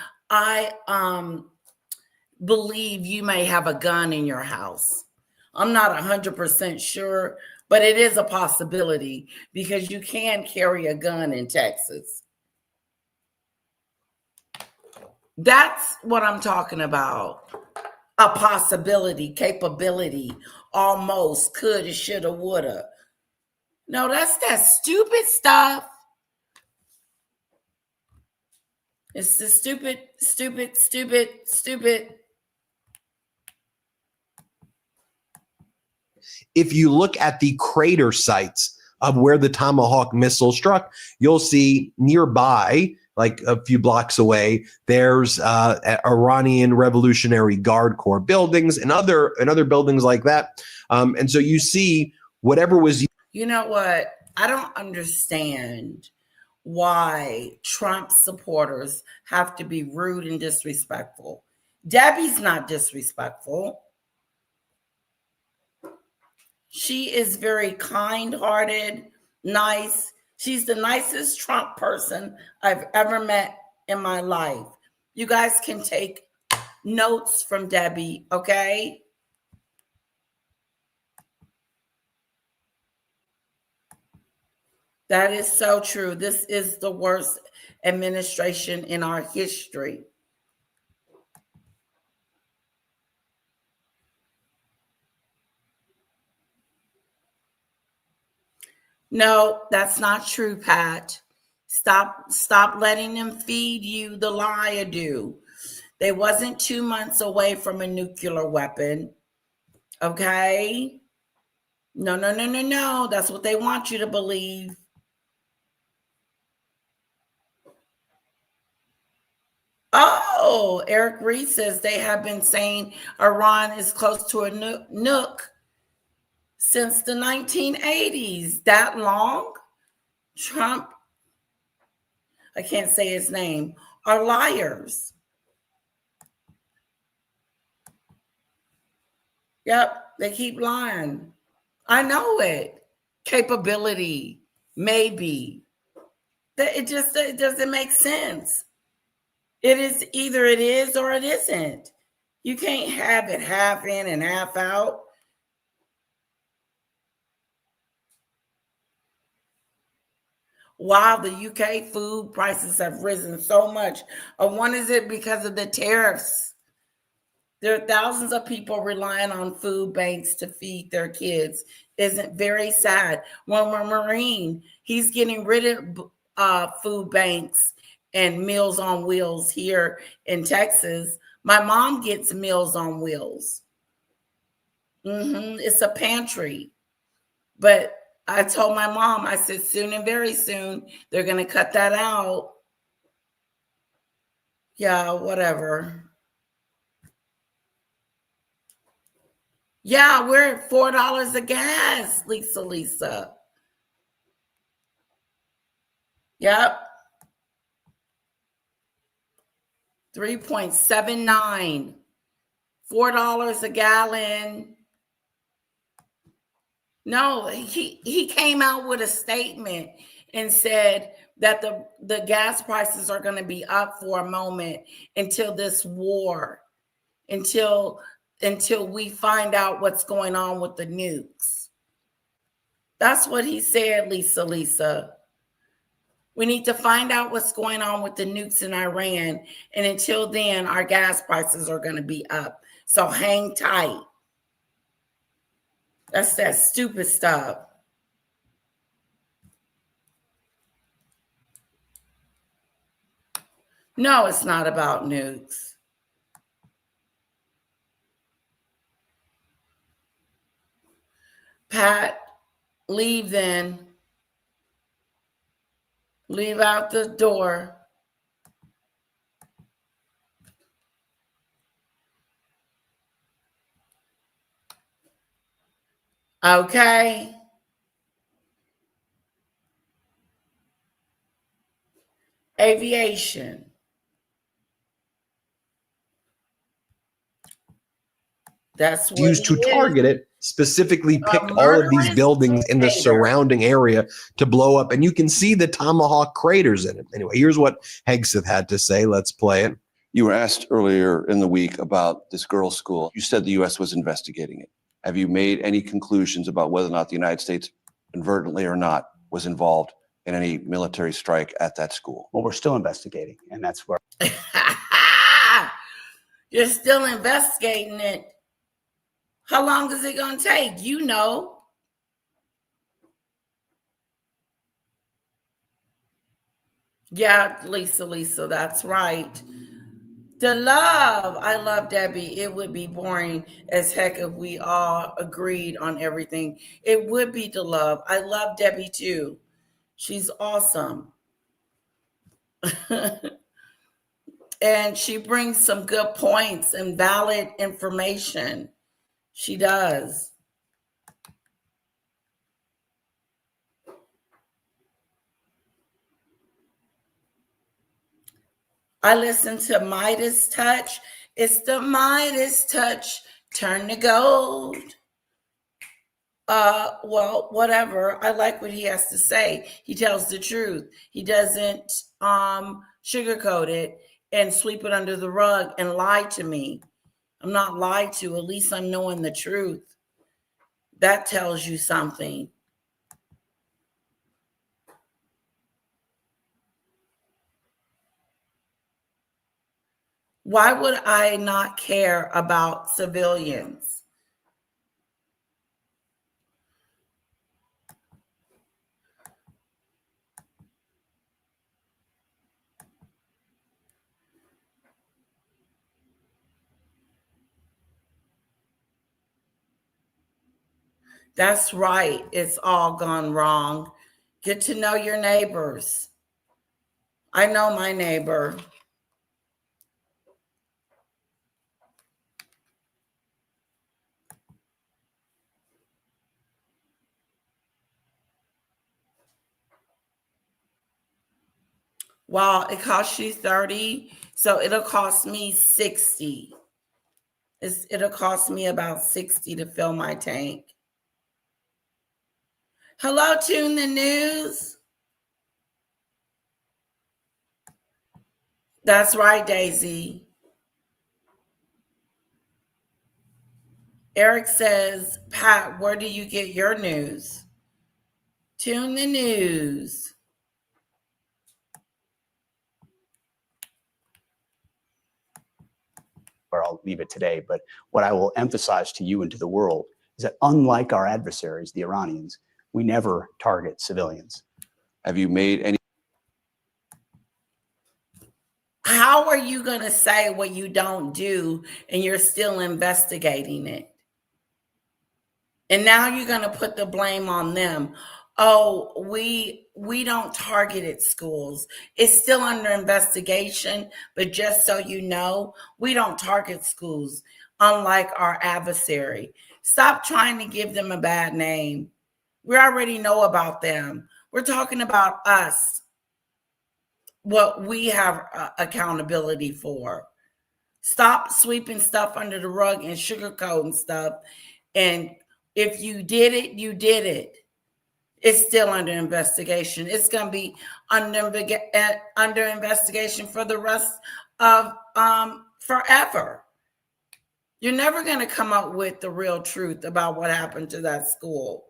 believe you may have a gun in your house. I'm not 100% sure, but it is a possibility because you can carry a gun in Texas. That's what I'm talking about. A possibility, capability, almost, coulda, shoulda, woulda. No, that's that stupid stuff. It's the stupid. If you look at the crater sites of where the Tomahawk missile struck, you'll see nearby, like a few blocks away, there's Iranian Revolutionary Guard Corps buildings and other buildings like that. And so you see whatever was. You know what? I don't understand why Trump supporters have to be rude and disrespectful. Debbie's not disrespectful. She is very kind-hearted, nice. She's the nicest Trump person I've ever met in my life. You guys can take notes from Debbie, okay? That is so true. This is the worst administration in our history. No, that's not true, Pat. Stop letting them feed you the lie. They wasn't 2 months away from a nuclear weapon. Okay? No. That's what they want you to believe. Oh, Eric Reed says they have been saying Iran is close to a nuke since the 1980s. That long? Trump, I can't say his name, are liars. Yep, they keep lying. I know it. Capability, maybe. It doesn't make sense. It is either it is or it isn't. You can't have it half in and half out. Wow, the UK food prices have risen so much. One, is it because of the tariffs? There are thousands of people relying on food banks to feed their kids. Isn't very sad. When we're Marine, he's getting rid of food banks and Meals on Wheels here in Texas. My mom gets Meals on Wheels. It's a pantry. But I told my mom, I said, soon and very soon, they're going to cut that out. Yeah, whatever. Yeah, we're at $4 a gas, Lisa. Yep. 3.79. $4 a gallon. No, he came out with a statement and said that the gas prices are going to be up for a moment until this war, until we find out what's going on with the nukes. That's what he said, Lisa. We need to find out what's going on with the nukes in Iran. And until then, our gas prices are going to be up. So hang tight. That's that stupid stuff. No, it's not about nukes. Pat, leave then. Leave out the door. Okay. Aviation. That's what used to target it, specifically pick all of these buildings in the surrounding area to blow up. And you can see the Tomahawk craters in it. Anyway, here's what Hegseth had to say. Let's play it. You were asked earlier in the week about this girls' school. You said the U.S. was investigating it. Have you made any conclusions about whether or not the United States, inadvertently or not, was involved in any military strike at that school? Well, we're still investigating, and that's where. You're still investigating it. How long is it going to take? You know. Yeah, Lisa, that's right. The love. I love Debbie. It would be boring as heck if we all agreed on everything. It would be the love. I love Debbie too. She's awesome. And she brings some good points and valid information. She does. I listen to Midas Touch. It's the Midas Touch. Turn to gold. Well, whatever. I like what he has to say. He tells the truth. He doesn't sugarcoat it and sweep it under the rug and lie to me. I'm not lied to. At least I'm knowing the truth. That tells you something. Why would I not care about civilians? That's right. It's all gone wrong. Get to know your neighbors. I know my neighbor. Well, it costs you 30, so it'll cost me 60. It'll cost me about 60 to fill my tank. Hello, Tune the News. That's right, Daisy. Eric says, Pat, where do you get your news? Tune the News. Where I'll leave it today. But what I will emphasize to you and to the world is that unlike our adversaries, the Iranians, we never target civilians. Have you made any? How are you going to say what you don't do and you're still investigating it? And now you're going to put the blame on them. Oh, we don't target at schools. It's still under investigation, but just so you know, we don't target schools, unlike our adversary. Stop trying to give them a bad name. We already know about them. We're talking about us, what we have accountability for. Stop sweeping stuff under the rug and sugarcoating stuff. And if you did it, you did it. It's still under investigation. It's going to be under investigation for the rest of forever. You're never going to come up with the real truth about what happened to that school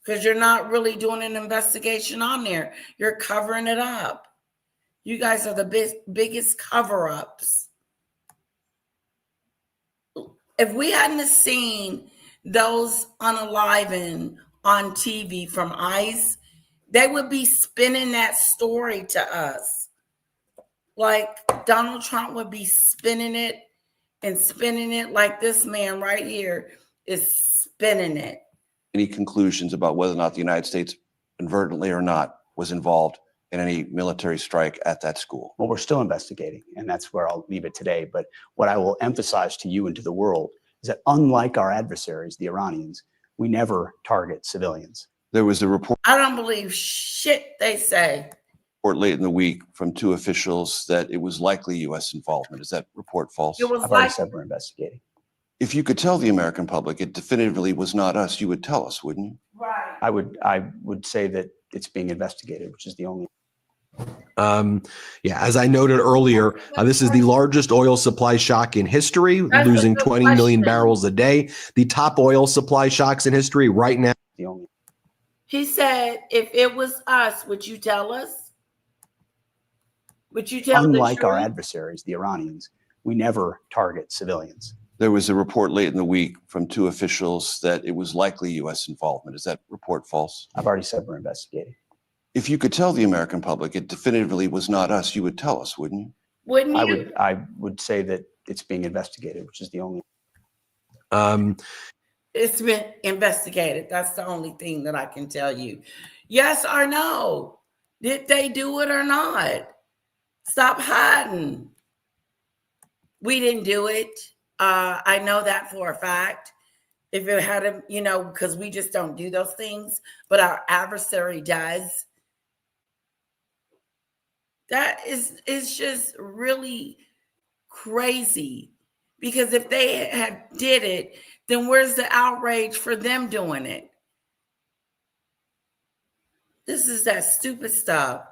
because you're not really doing an investigation on there. You're covering it up. You guys are the biggest cover-ups. If we hadn't seen those unalivened on TV from ICE, they would be spinning that story to us. Like Donald Trump would be spinning it like this man right here is spinning it. Any conclusions about whether or not the United States, inadvertently or not, was involved in any military strike at that school? Well, we're still investigating, and that's where I'll leave it today. But what I will emphasize to you and to the world is that unlike our adversaries, the Iranians, we never target civilians. There was a report I don't believe shit they say. late in the week from two officials that it was likely U.S. involvement. Is that report false? It was I've already like, said we're investigating. If you could tell the American public it definitively was not us, you would tell us, wouldn't you? right. I would say that it's being investigated, which is the only. Yeah, as I noted earlier, this is the largest oil supply shock in history, That's a losing good 20 million question. barrels a day. The top oil supply shocks in history right now. The only He said, if it was us, would you tell us? Would you tell unlike the our truth? adversaries, the Iranians, we never target civilians. There was a report late in the week from two officials that it was likely U.S. involvement. Is that report false? I've already said we're investigating. If you could tell the American public it definitively was not us, you would tell us, wouldn't you? Wouldn't you? I would say that it's being investigated, which is the only. It's been investigated. That's the only thing that I can tell you. Yes or no? Did they do it or not? Stop hiding. We didn't do it. I know that for a fact. If it had a, because we just don't do those things, but our adversary does. That is just really crazy, because if they had did it, then where's the outrage for them doing it? This is that stupid stuff.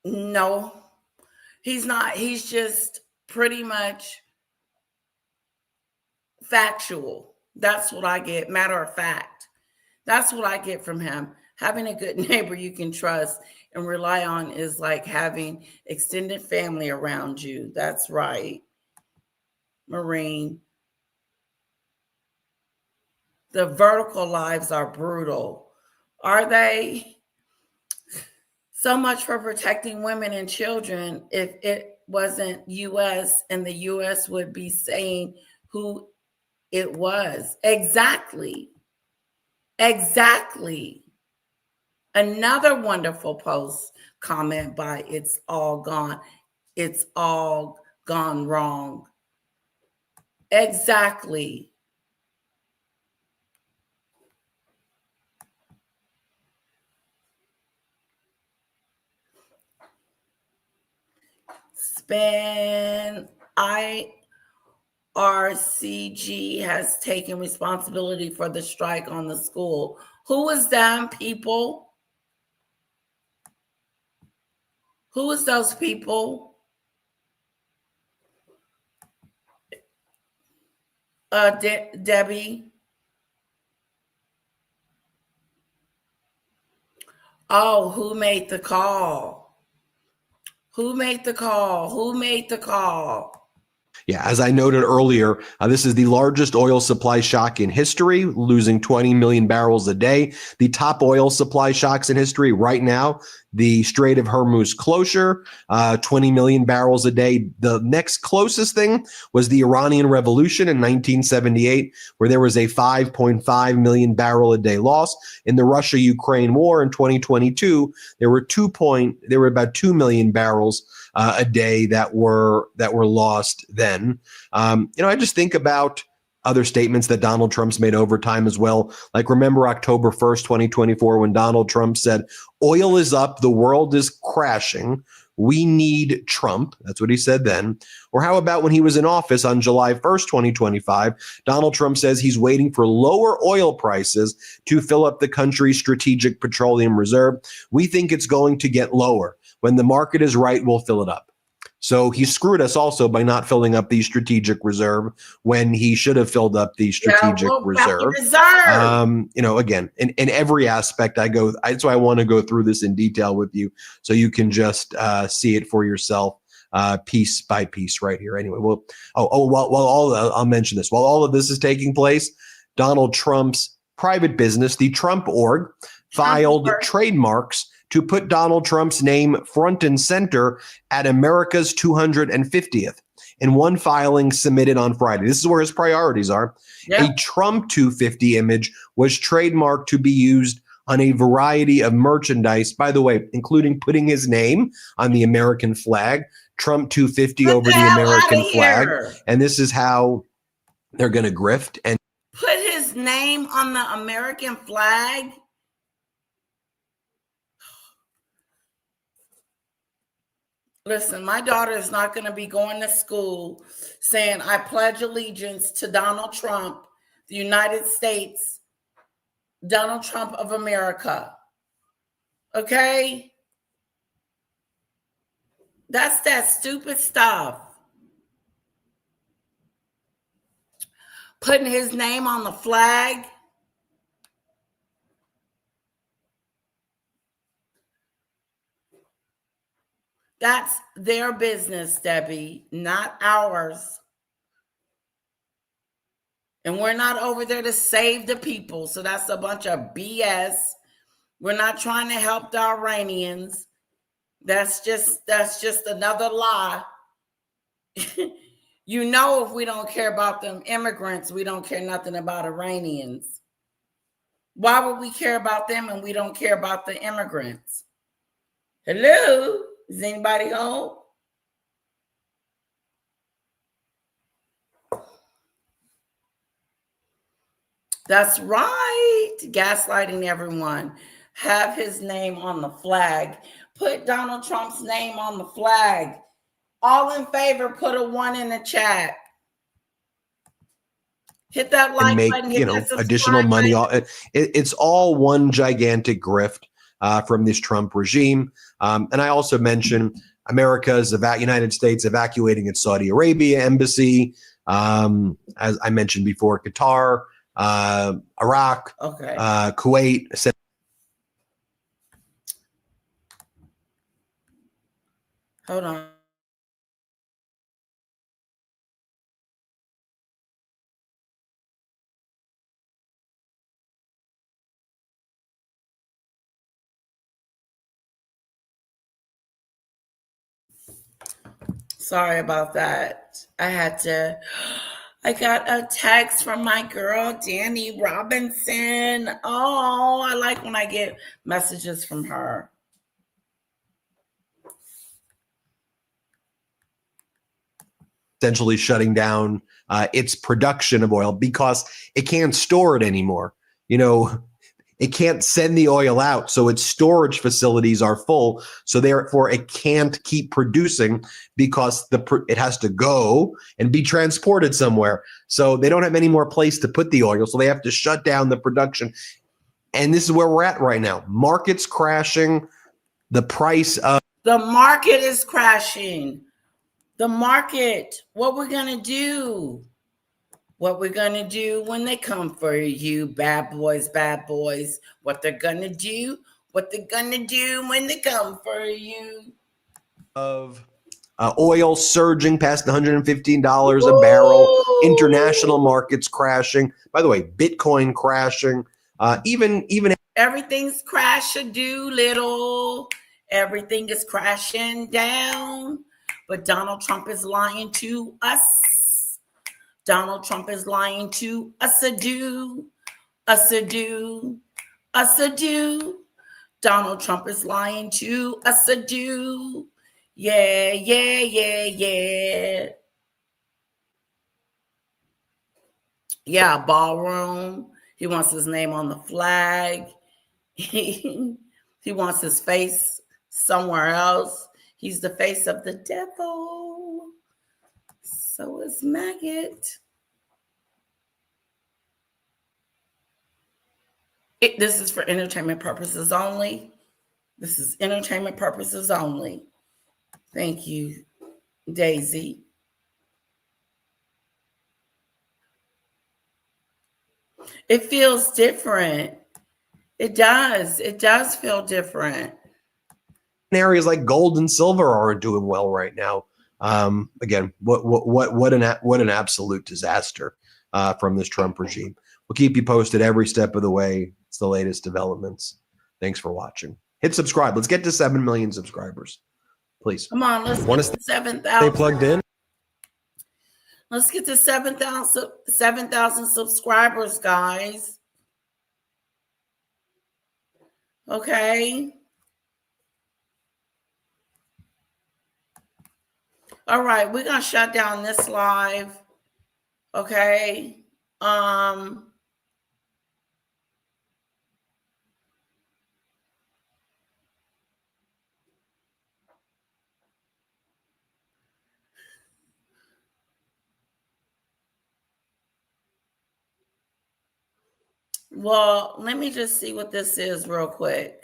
No, he's not. He's just pretty much factual. That's what I get. Matter of fact. That's what I get from him. Having a good neighbor you can trust and rely on is like having extended family around you. That's right, Marine. The vertical lives are brutal. Are they? So much for protecting women and children. If it wasn't U.S., and the U.S. would be saying who it was. Exactly. Exactly. Another wonderful post comment by It's All Gone. It's all gone wrong. Exactly. Span IRCG has taken responsibility for the strike on the school. Who is them people? Who is those people? Debbie? Oh, who made the call? Who made the call? Who made the call? Yeah, as I noted earlier, this is the largest oil supply shock in history, losing 20 million barrels a day. The top oil supply shocks in history right now, the Strait of Hormuz closure, 20 million barrels a day. The next closest thing was the Iranian Revolution in 1978, where there was a 5.5 million barrel a day loss. In the Russia-Ukraine war in 2022, there were about 2 million barrels a day that were lost then. I just think about other statements that Donald Trump's made over time as well. Like, remember October 1st, 2024, when Donald Trump said, oil is up, the world is crashing, we need Trump. That's what he said then. Or how about when he was in office on July 1st, 2025, Donald Trump says he's waiting for lower oil prices to fill up the country's strategic petroleum reserve. We think it's going to get lower. When the market is right, we'll fill it up. So he screwed us also by not filling up the strategic reserve when he should have filled up the strategic reserve. Again, in every aspect, that's why I want to go through this in detail with you, so you can just see it for yourself, piece by piece, right here. Anyway, I'll mention this. While all of this is taking place, Donald Trump's private business, the Trump Org, filed trademarks to put Donald Trump's name front and center at America's 250th. In one filing submitted on Friday, this is where his priorities are. Yeah. A Trump 250 image was trademarked to be used on a variety of merchandise, by the way, including putting his name on the American flag, Trump 250 over the American flag. And this is how they're going to grift and put his name on the American flag. Listen, my daughter is not going to be going to school saying, I pledge allegiance to Donald Trump, the United States Donald Trump of America. Okay? That's that stupid stuff. Putting his name on the flag. That's their business, Debbie, not ours. And we're not over there to save the people. So that's a bunch of BS. We're not trying to help the Iranians. That's just another lie. You know, if we don't care about them immigrants, we don't care nothing about Iranians. Why would we care about them and we don't care about the immigrants? Hello? Is anybody home? That's right. Gaslighting everyone. Have his name on the flag. Put Donald Trump's name on the flag. All in favor, put a 1 in the chat. Hit that like make, button. Hit that additional money. It's all one gigantic grift from this Trump regime. And I also mentioned America's United States evacuating its Saudi Arabia embassy. As I mentioned before, Qatar, Iraq, Kuwait. Hold on. Sorry about that. I got a text from my girl, Danny Robinson. Oh, I like when I get messages from her. Essentially shutting down its production of oil because it can't store it anymore. It can't send the oil out, so its storage facilities are full. So therefore, it can't keep producing because it has to go and be transported somewhere. So they don't have any more place to put the oil, so they have to shut down the production. And this is where we're at right now. Markets crashing. The price of the market is crashing. The market. What we're gonna do? What we're going to do when they come for you, bad boys, what they're going to do, what they're going to do when they come for you. Of oil surging past $115 a barrel, international markets crashing. By the way, Bitcoin crashing, even everything's crash-a-do-little. Everything is crashing down. But Donald Trump is lying to us. Donald Trump is lying to us a-do. Donald Trump is lying to us a-do. Yeah. Yeah, ballroom. He wants his name on the flag. He wants his face somewhere else. He's the face of the devil. So is Maggot. This is for entertainment purposes only. This is entertainment purposes only. Thank you, Daisy. It feels different. It does. It does feel different. Areas like gold and silver aren't doing well right now. Again, what an absolute disaster from this Trump regime. We'll keep you posted every step of the way. It's the latest developments. Thanks for watching. Hit subscribe. Let's get to 7 million subscribers, please. Come on, let's get to 7,000. Stay plugged in. Let's get to 7,000 subscribers, guys. Okay. All right, we're gonna shut down this live. Okay. Well, let me just see what this is real quick.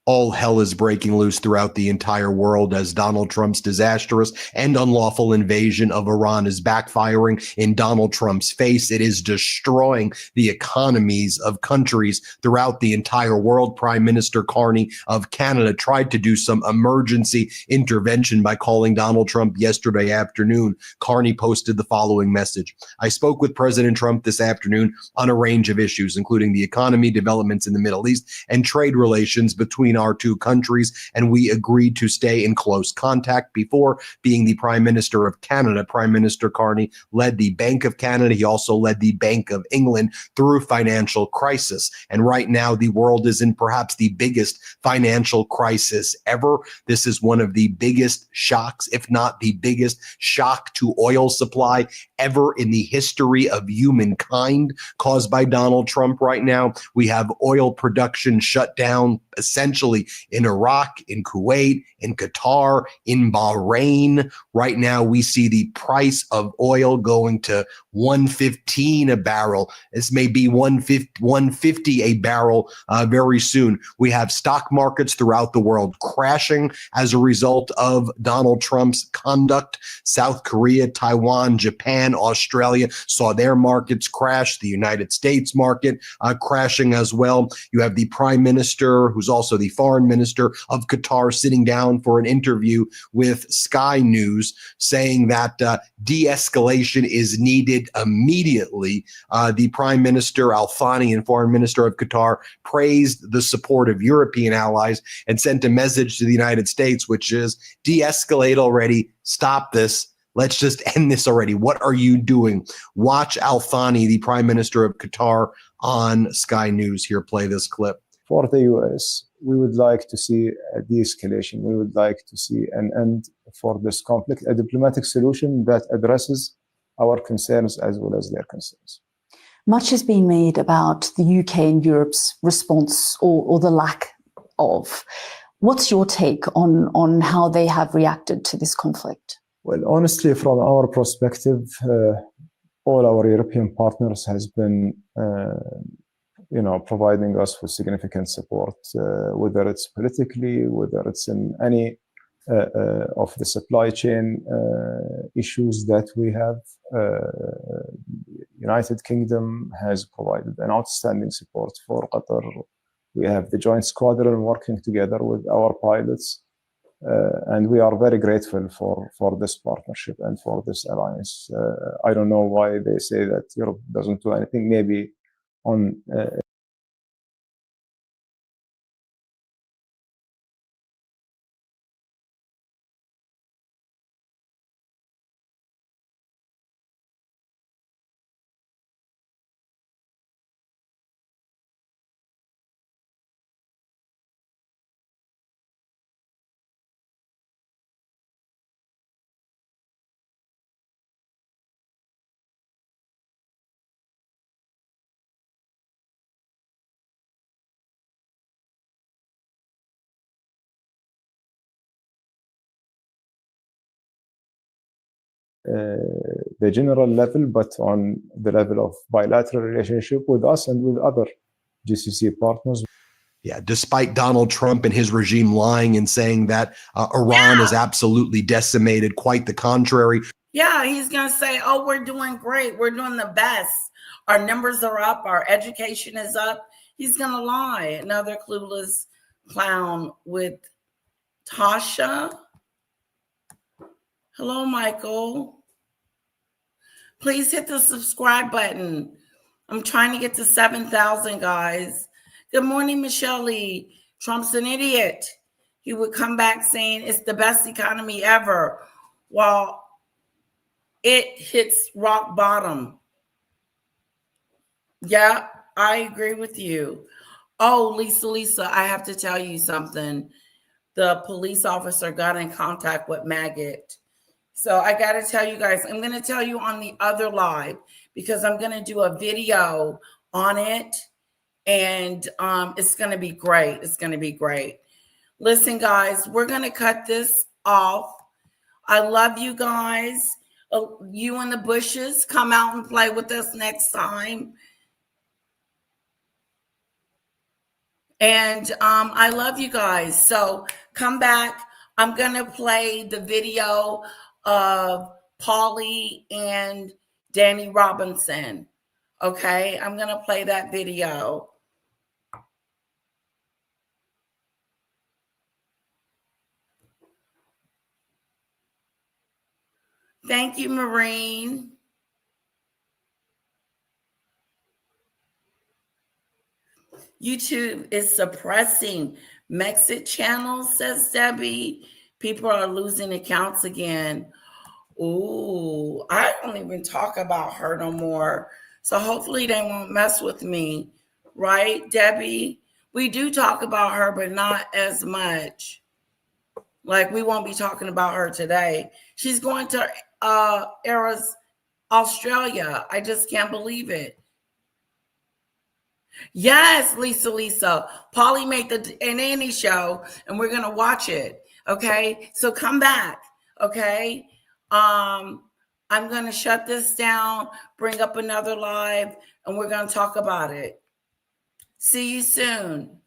All hell is breaking loose throughout the entire world as Donald Trump's disastrous and unlawful invasion of Iran is backfiring in Donald Trump's face. It is destroying the economies of countries throughout the entire world. Prime Minister Carney of Canada tried to do some emergency intervention by calling Donald Trump yesterday afternoon. Carney posted the following message. I spoke with President Trump this afternoon on a range of issues, including the economy, developments in the Middle East, and trade relations between our two countries, and we agreed to stay in close contact. Before being the Prime Minister of Canada, Prime Minister Carney led the Bank of Canada. He also led the Bank of England through financial crisis. And right now, the world is in perhaps the biggest financial crisis ever. This is one of the biggest shocks, if not the biggest shock to oil supply ever in the history of humankind, caused by Donald Trump right now. We have oil production shut down essentially in Iraq, in Kuwait, in Qatar, in Bahrain. Right now, we see the price of oil going to $115 a barrel. This may be $150 a barrel very soon. We have stock markets throughout the world crashing as a result of Donald Trump's conduct. South Korea, Taiwan, Japan, Australia saw their markets crash. The United States market crashing as well. You have the Prime Minister, who's also the Foreign Minister of Qatar, sitting down for an interview with Sky News, saying that de-escalation is needed immediately. The Prime Minister, Al Thani, and Foreign Minister of Qatar praised the support of European allies and sent a message to the United States, which is de-escalate already, stop this. Let's just end this already. What are you doing? Watch Al Thani, the Prime Minister of Qatar, on Sky News. Here, play this clip. For the US, we would like to see a de-escalation. We would like to see an end for this conflict, a diplomatic solution that addresses our concerns as well as their concerns. Much has been made about the UK and Europe's response or the lack of. What's your take on how they have reacted to this conflict? Well, honestly, from our perspective, all our European partners has been, providing us with significant support, whether it's politically, whether it's in any of the supply chain issues that we have. United Kingdom has provided an outstanding support for Qatar. We have the joint squadron working together with our pilots. And we are very grateful for this partnership and for this alliance. I don't know why they say that Europe doesn't do anything. Maybe on the general level, but on the level of bilateral relationship with us and with other GCC partners. Yeah, despite Donald Trump and his regime lying and saying that Iran is absolutely decimated, quite the contrary. Yeah, he's going to say, oh, we're doing great. We're doing the best. Our numbers are up. Our education is up. He's going to lie. Another clueless clown with Tasha. Hello, Michael. Please hit the subscribe button. I'm trying to get to 7,000, guys. Good morning, Michelle Lee. Trump's an idiot. He would come back saying it's the best economy ever while it hits rock bottom. Yeah, I agree with you. Oh, Lisa, I have to tell you something. The police officer got in contact with Maggot. So I got to tell you guys, I'm going to tell you on the other live because I'm going to do a video on it. And it's going to be great. It's going to be great. Listen, guys, we're going to cut this off. I love you guys. You in the bushes, come out and play with us next time. And I love you guys. So come back. I'm going to play the video of Paulie and Danny Robinson. Okay, I'm going to play that video. Thank you, Maureen. YouTube is suppressing Mexit channels, says Debbie. People are losing accounts again. Ooh, I don't even talk about her no more. So hopefully they won't mess with me. Right, Debbie? We do talk about her, but not as much. Like, we won't be talking about her today. She's going to Australia. I just can't believe it. Yes, Lisa. Polly made the Annie show, and we're gonna watch it. Okay, so come back. Okay, I'm gonna shut this down, bring up another live, and we're gonna talk about it. See you soon.